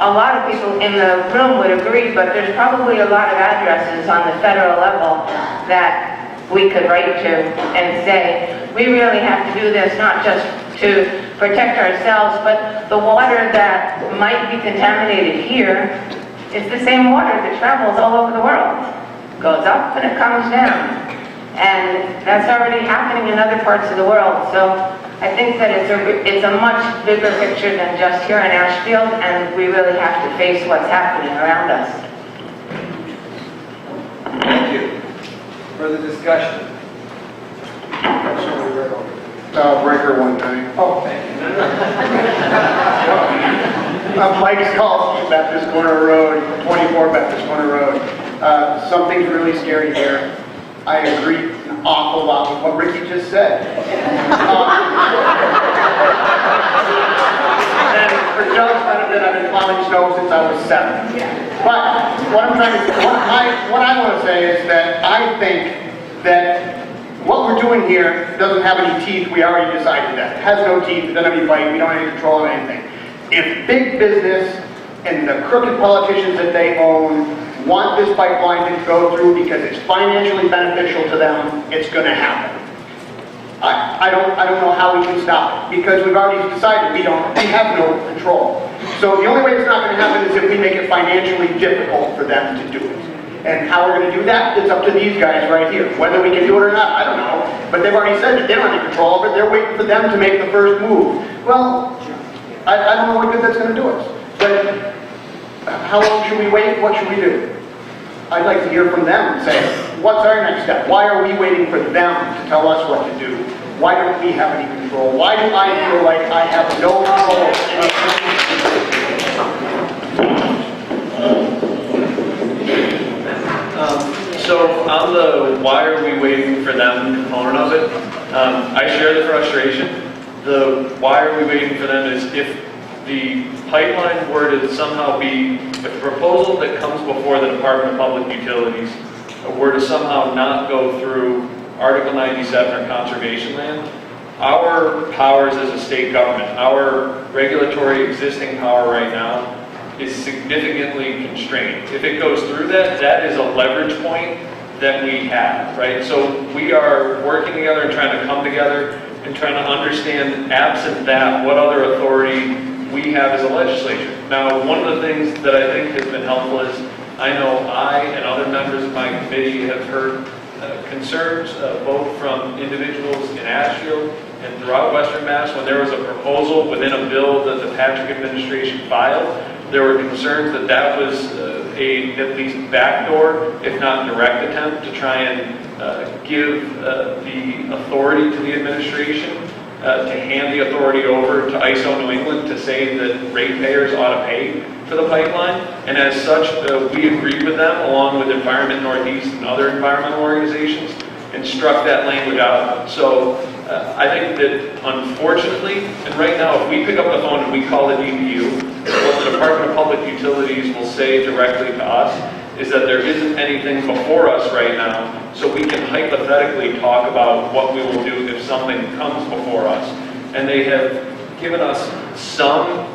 a lot of people in the room would agree, but there's probably a lot of addresses on the federal level that we could write to and say, we really have to do this not just to protect ourselves, but the water that might be contaminated here is the same water that travels all over the world. It goes up and it comes down. And that's already happening in other parts of the world. So I think that it's a much bigger picture than just here in Ashfield, and we really have to face what's happening around us. Thank you. Further discussion? Breaker one time. Oh, thank you. Mike's called Baptist Corner Road, 24 Baptist Corner Road. Something's really scary here. I agree an awful lot with what Ricky just said. And for Joe's benefit, I've been plowing snow since I was 7. But what I want to say is that I think that what we're doing here doesn't have any teeth. We already decided that. It has no teeth. It doesn't have any bite. We don't have any control of anything. If big business and the crooked politicians that they own want this pipeline to go through because it's financially beneficial to them, it's going to happen. I don't know how we can stop it, because we've already decided we have no control. So the only way it's not going to happen is if we make it financially difficult for them to do it. And how we're going to do that, it's up to these guys right here. Whether we can do it or not, I don't know. But they've already said that they don't have any control of it. They're waiting for them to make the first move. Well, I don't know what good that's going to do us. But how long should we wait? What should we do? I'd like to hear from them and say, what's our next step? Why are we waiting for them to tell us what to do? Why don't we have any control? Why do I feel like I have no So on the why are we waiting for them component of it, I share the frustration. The why are we waiting for them is if the pipeline were to somehow be, if the proposal that comes before the Department of Public Utilities were to somehow not go through Article 97 or conservation land, our powers as a state government, our regulatory existing power right now is significantly constrained. If it goes through that, that is a leverage point that we have, right? So we are working together and trying to come together and trying to understand, absent that, what other authority we have as a legislature. Now, one of the things that I think has been helpful is I know I and other members of my committee have heard concerns both from individuals in Ashfield and throughout Western Mass. When there was a proposal within a bill that the Patrick administration filed, there were concerns that that was a at least backdoor, if not direct attempt to try and give the authority to the administration to hand the authority over to ISO New England to say that ratepayers ought to pay for the pipeline. And as such, we agreed with them, along with Environment Northeast and other environmental organizations, and struck that language out. So I think that unfortunately, and right now, if we pick up the phone and we call the DPU, what the Department of Public Utilities will say directly to us is that there isn't anything before us right now, so we can hypothetically talk about what we will do if something comes before us. And they have given us some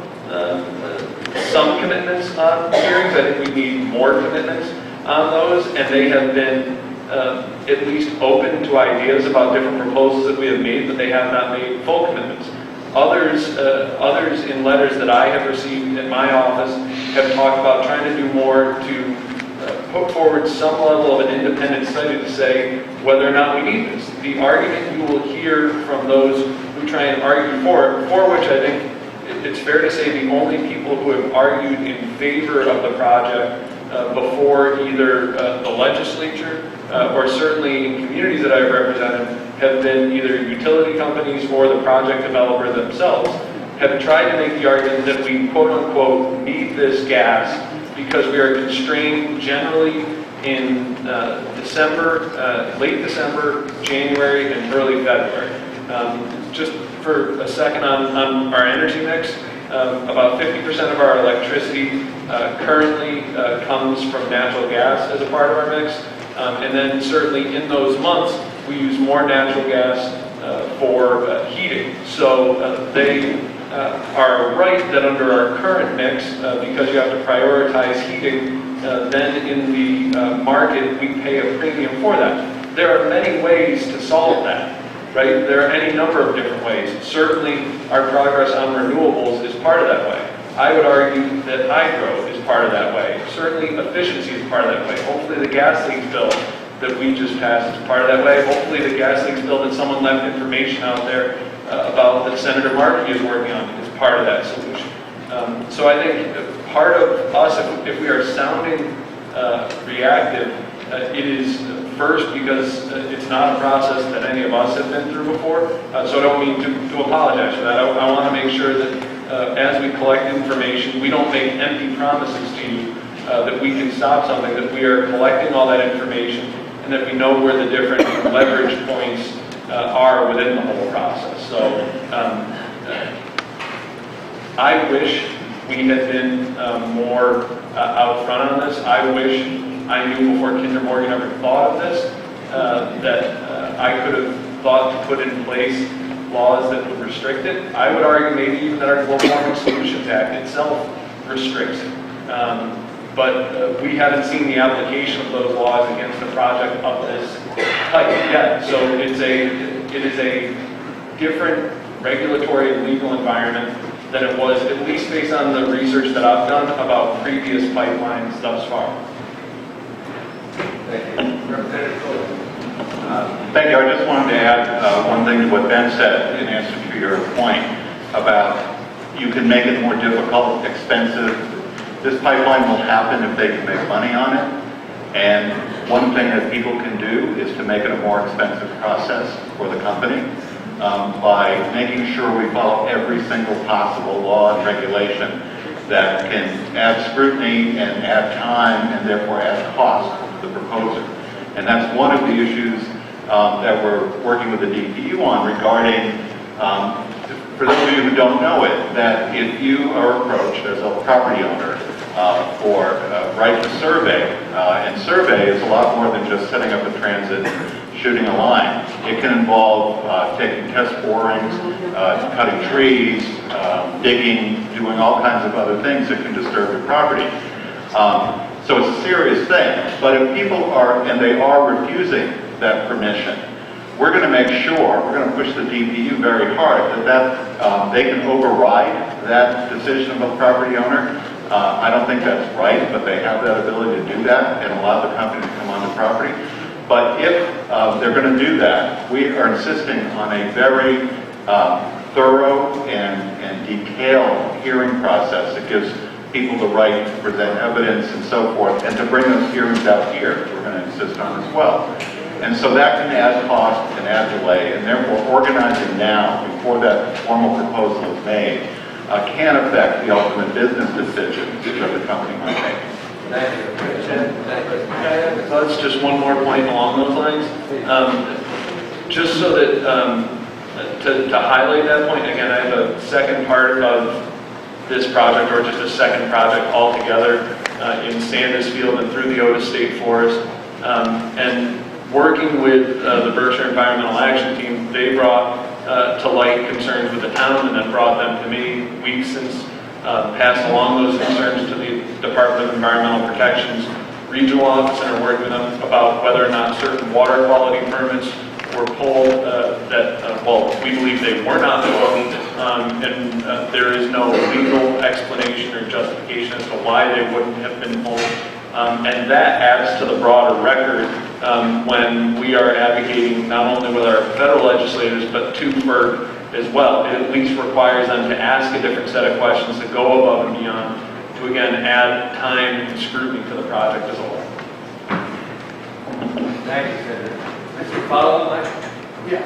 commitments on hearings. I think we need more commitments on those, and they have been at least open to ideas about different proposals that we have made, but they have not made full commitments. Others in letters that I have received in my office have talked about trying to do more to put forward some level of an independent study to say whether or not we need this. The argument you will hear from those who try and argue for it, for which I think it's fair to say the only people who have argued in favor of the project before either the legislature or certainly in communities that I've represented have been either utility companies or the project developer themselves, have tried to make the argument that we quote-unquote need this gas because we are constrained generally in December, late December, January, and early February. Just for a second on our energy mix, about 50% of our electricity currently comes from natural gas as a part of our mix. And then certainly in those months, we use more natural gas for heating. So they are right that under our current mix, because you have to prioritize heating, then in the market, we pay a premium for that. There are many ways to solve that. Right? There are any number of different ways. Certainly, our progress on renewables is part of that way. I would argue that hydro is part of that way. Certainly, efficiency is part of that way. Hopefully, the gas leaks bill that we just passed is part of that way. Hopefully, the gas leaks bill that someone left information out there about that Senator Markey is working on is part of that solution. So I think part of us, if we are sounding reactive, it is first because it's not a process that any of us have been through before. So I don't mean to apologize for that. I want to make sure that as we collect information, we don't make empty promises to you that we can stop something, that we are collecting all that information and that we know where the different leverage points are within the whole process. So I wish we had been more out front on this. I wish I knew before Kinder Morgan ever thought of this, that I could have thought to put in place laws that would restrict it. I would argue maybe even that our Global Warming Solutions Act itself restricts it. But we haven't seen the application of those laws against a project of this type yet. So it is a different regulatory and legal environment than it was, at least based on the research that I've done about previous pipelines thus far. Thank you. Representative Cole. Thank you. I just wanted to add one thing to what Ben said in answer to your point about you can make it more difficult, expensive. This pipeline will happen if they can make money on it. And one thing that people can do is to make it a more expensive process for the company by making sure we follow every single possible law and regulation that can add scrutiny and add time and therefore add cost to the proposer. And that's one of the issues that we're working with the DPU on regarding, for those of you who don't know it, that if you are approached as a property owner for right to survey, and survey is a lot more than just setting up a transit and shooting a line. It can involve taking test borings, cutting trees, digging, doing all kinds of other things that can disturb your property. So it's a serious thing. But if people are, and they are refusing that permission, we're going to make sure, we're going to push the DPU very hard that they can override that decision of a property owner. I don't think that's right, but they have that ability to do that and allow the company to come on the property. But if they're going to do that, we are insisting on a very thorough and detailed hearing process that gives people the right to present evidence and so forth, and to bring those hearings out here, we're going to insist on as well. And so that can add cost and add delay, and therefore organizing now, before that formal proposal is made, can affect the ultimate business decisions that the company might make. Thank you. That's just one more point along those lines. Just so that to highlight that point, again, I have a second part of this project, or just a second project altogether, in Sandusfield and through the Otis State Forest. And working with the Berkshire Environmental Action Team, they brought to light concerns with the town and then brought them to me. We've since passed along those concerns to the Department of Environmental Protection's regional office and are working with them about whether or not certain water quality permits were pulled well, we believe they were not pulled, and there is no legal explanation or justification as to why they wouldn't have been pulled. And that adds to the broader record when we are advocating not only with our federal legislators, but to FERC as well. It at least requires them to ask a different set of questions, to go above and beyond, to again add time and scrutiny to the project as a whole. Thank you, Senator. Mr. Follow-up? Yes.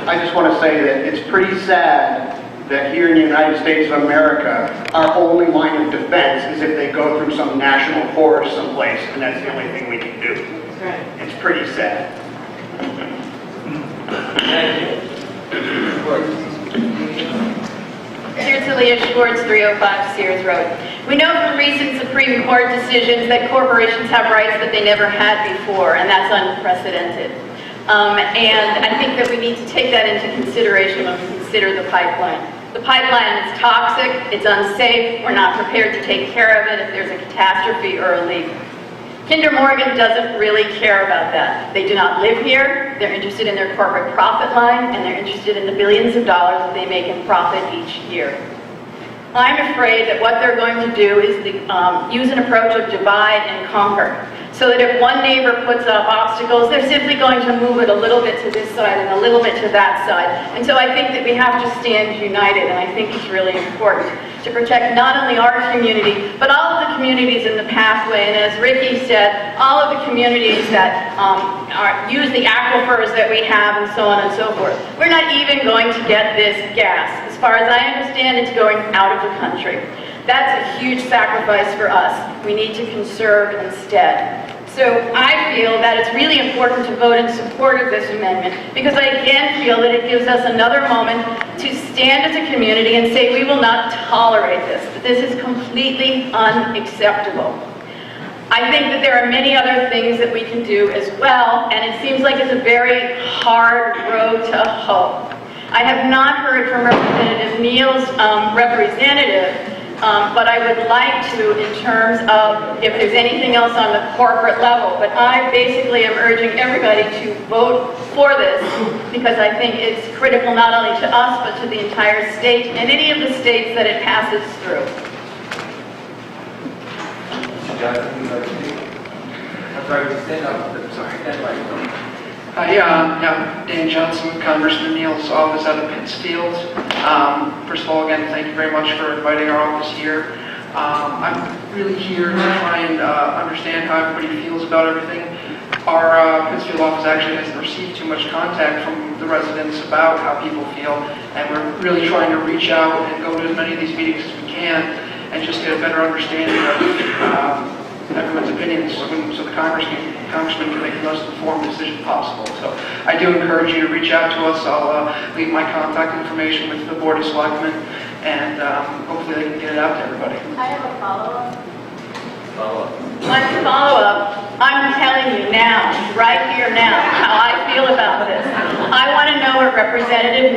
I just want to say that it's pretty sad that here in the United States of America, our only line of defense is if they go through some national forest someplace, and that's the only thing we can do. That's right. It's pretty sad. Thank you. Here to Leah Schwartz, 305 Sears Road. We know from recent Supreme Court decisions that corporations have rights that they never had before, and that's unprecedented. And I think that we need to take that into consideration when we consider the pipeline. The pipeline is toxic, it's unsafe, we're not prepared to take care of it if there's a catastrophe or a leak. Kinder Morgan doesn't really care about that. They do not live here, they're interested in their corporate profit line, and they're interested in the billions of dollars that they make in profit each year. I'm afraid that what they're going to do is use an approach of divide and conquer. So that if one neighbor puts up obstacles, they're simply going to move it a little bit to this side and a little bit to that side. And so I think that we have to stand united, and I think it's really important to protect not only our community, but all of the communities in the pathway. And as Ricky said, all of the communities that use the aquifers that we have and so on and so forth. We're not even going to get this gas. As far as I understand, it's going out of the country. That's a huge sacrifice for us. We need to conserve instead. So I feel that it's really important to vote in support of this amendment because I again feel that it gives us another moment to stand as a community and say we will not tolerate this, that this is completely unacceptable. I think that there are many other things that we can do as well, and it seems like it's a very hard road to hoe. I have not heard from Representative Neal's representative, but I would like to in terms of if there's anything else on the corporate level. But I basically am urging everybody to vote for this because I think it's critical not only to us but to the entire state and any of the states that it passes through. Mr. Johnson, would you like to speak? I'm sorry, stand up. Sorry, stand by. Yeah, Dan Johnson, Congressman Neal's office out of Pittsfield. First of all, again, thank you very much for inviting our office here. I'm really here to try and understand how everybody feels about everything. Our Pittsfield office actually hasn't received too much contact from the residents about how people feel, and we're really trying to reach out and go to as many of these meetings as we can and just get a better understanding of everyone's opinions so the congressman can make the most informed decision possible. So I do encourage you to reach out to us. I'll leave my contact information with the Board of Selectmen, and hopefully they can get it out to everybody. I have a follow-up. My follow-up, I'm telling you now, right here now, how I feel about this. I want to know what Representative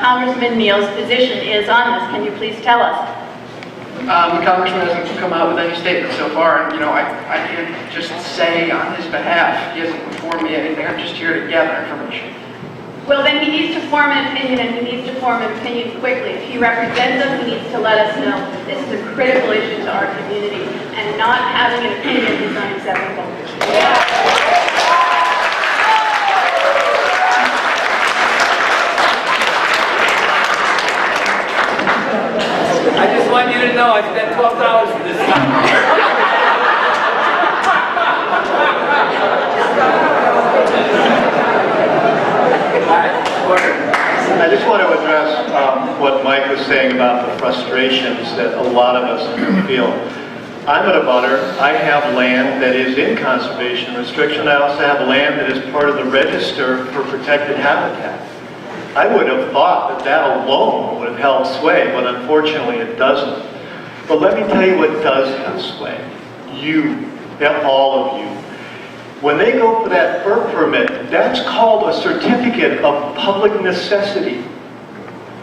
Congressman Neal's position is on this. Can you please tell us? The congressman hasn't come out with any statement so far, and I can't just say on his behalf. He hasn't informed me anything. I'm just here to gather information. Well, then he needs to form an opinion, and he needs to form an opinion quickly. If he represents us, he needs to let us know. This is a critical issue to our community, and not having an opinion is unacceptable. I just want you to know I spent $12 for this. I just want to address what Mike was saying about the frustrations that a lot of us feel. I'm an abutter. I have land that is in conservation restriction. I also have land that is part of the register for protected habitat. I would have thought that that alone would have held sway, but unfortunately it doesn't. But let me tell you what does have sway. You, all of you. When they go for that FERC permit, that's called a certificate of public necessity.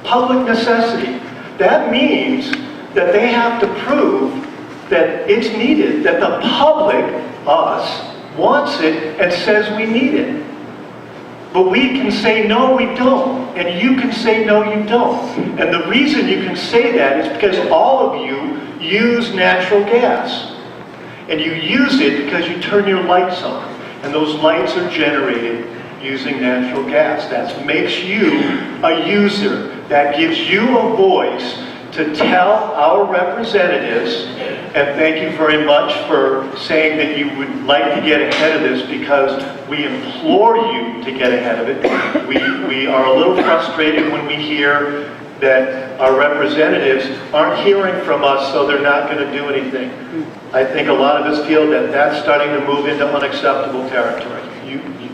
Public necessity. That means that they have to prove that it's needed, that the public, us, wants it and says we need it. But we can say, no, we don't. And you can say, no, you don't. And the reason you can say that is because all of you use natural gas. And you use it because you turn your lights on. And those lights are generated using natural gas. That makes you a user. That gives you a voice to tell our representatives, and thank you very much for saying that you would like to get ahead of this, because we implore you to get ahead of it. We are a little frustrated when we hear that our representatives aren't hearing from us, so they're not going to do anything. I think a lot of us feel that that's starting to move into unacceptable territory.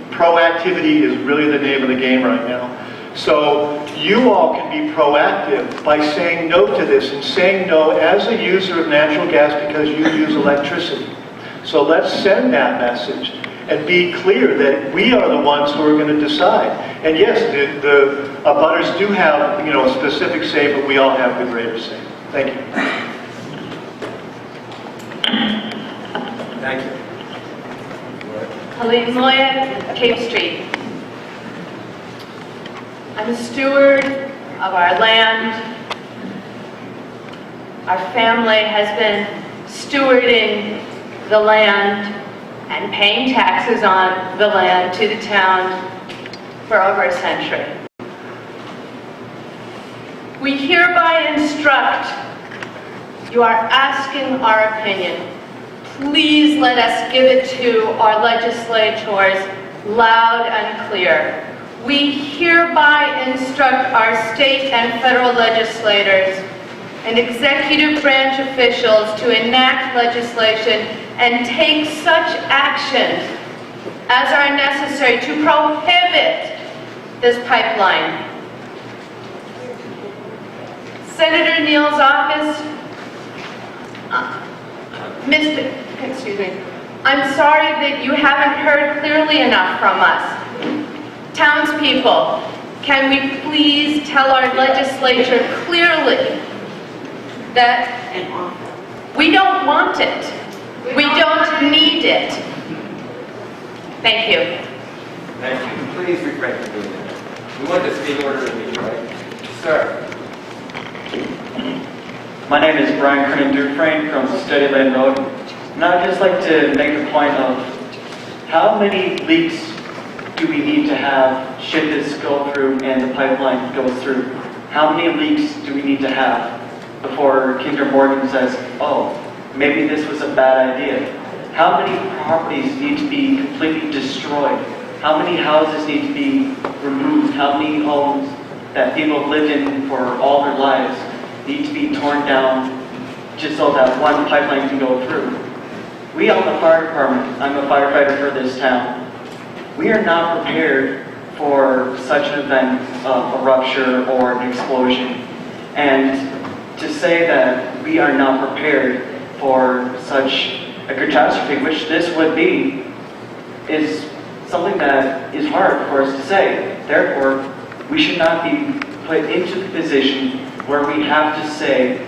Proactivity is really the name of the game right now. So you all can be proactive by saying no to this, and saying no as a user of natural gas because you use electricity. So let's send that message and be clear that we are the ones who are going to decide. And yes, the abutters do have, a specific say, but we all have the greater say. Thank you. Thank you. Helene Moyen, Cape Street. I'm a steward of our land. Our family has been stewarding the land and paying taxes on the land to the town for over a century. We hereby instruct, you are asking our opinion. Please let us give it to our legislators loud and clear. We hereby instruct our state and federal legislators and executive branch officials to enact legislation and take such actions as are necessary to prohibit this pipeline. Senator Neal's office, I'm sorry that you haven't heard clearly enough from us. Townspeople, can we please tell our legislature clearly that we don't want it, we don't need it. Thank you. Thank you. Please refrain from doing that. We want this to be in order of the meeting, right? Sir. My name is Brian Kernan Dufresne from Steady Lane Road. And I'd just like to make a point of how many leaks do we need to have should this go through and the pipeline goes through? How many leaks do we need to have before Kinder Morgan says, oh, maybe this was a bad idea? How many properties need to be completely destroyed? How many houses need to be removed? How many homes that people have lived in for all their lives need to be torn down just so that one pipeline can go through? We on the fire department, I'm a firefighter for this town, we are not prepared for such an event of a rupture or an explosion. And to say that we are not prepared for such a catastrophe, which this would be, is something that is hard for us to say. Therefore, we should not be put into the position where we have to say,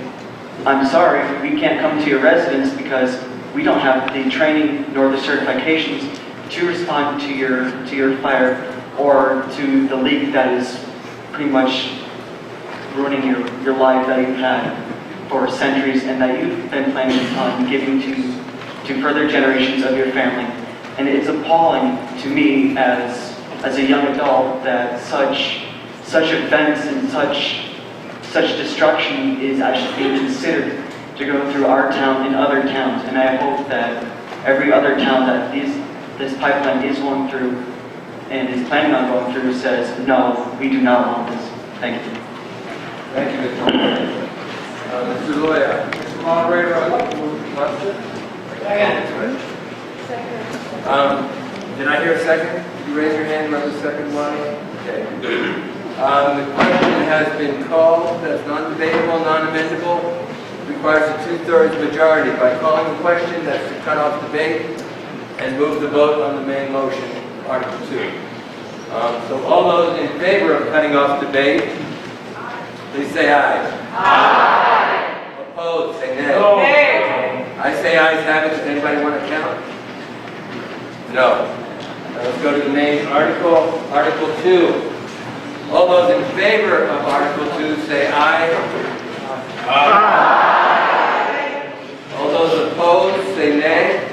I'm sorry, we can't come to your residence because we don't have the training nor the certifications to respond to your fire or to the leak that is pretty much ruining your life that you've had for centuries and that you've been planning on giving to further generations of your family. And it's appalling to me as a young adult that such events and such destruction is actually being considered to go through our town and other towns. And I hope that every other town that this pipeline is going through and is planning on going through says, no, we do not want this. Thank you. Thank you, Mr. Mr. Loya. moderator wants it? Did I hear a second? Did you raise your hand about the second one? Okay. The question has been called, that's non-debatable, non-amendable, requires a 2/3 majority. By calling the question, that's to cut off debate and move the vote on the main motion, Article 2. So all those in favor of cutting off debate, please say aye. Aye. Opposed, say nay. No. I say ayes have it. Does anybody want to count? No. Now let's go to the main article, Article 2. All those in favor of Article 2 say aye. Aye. All those opposed say nay.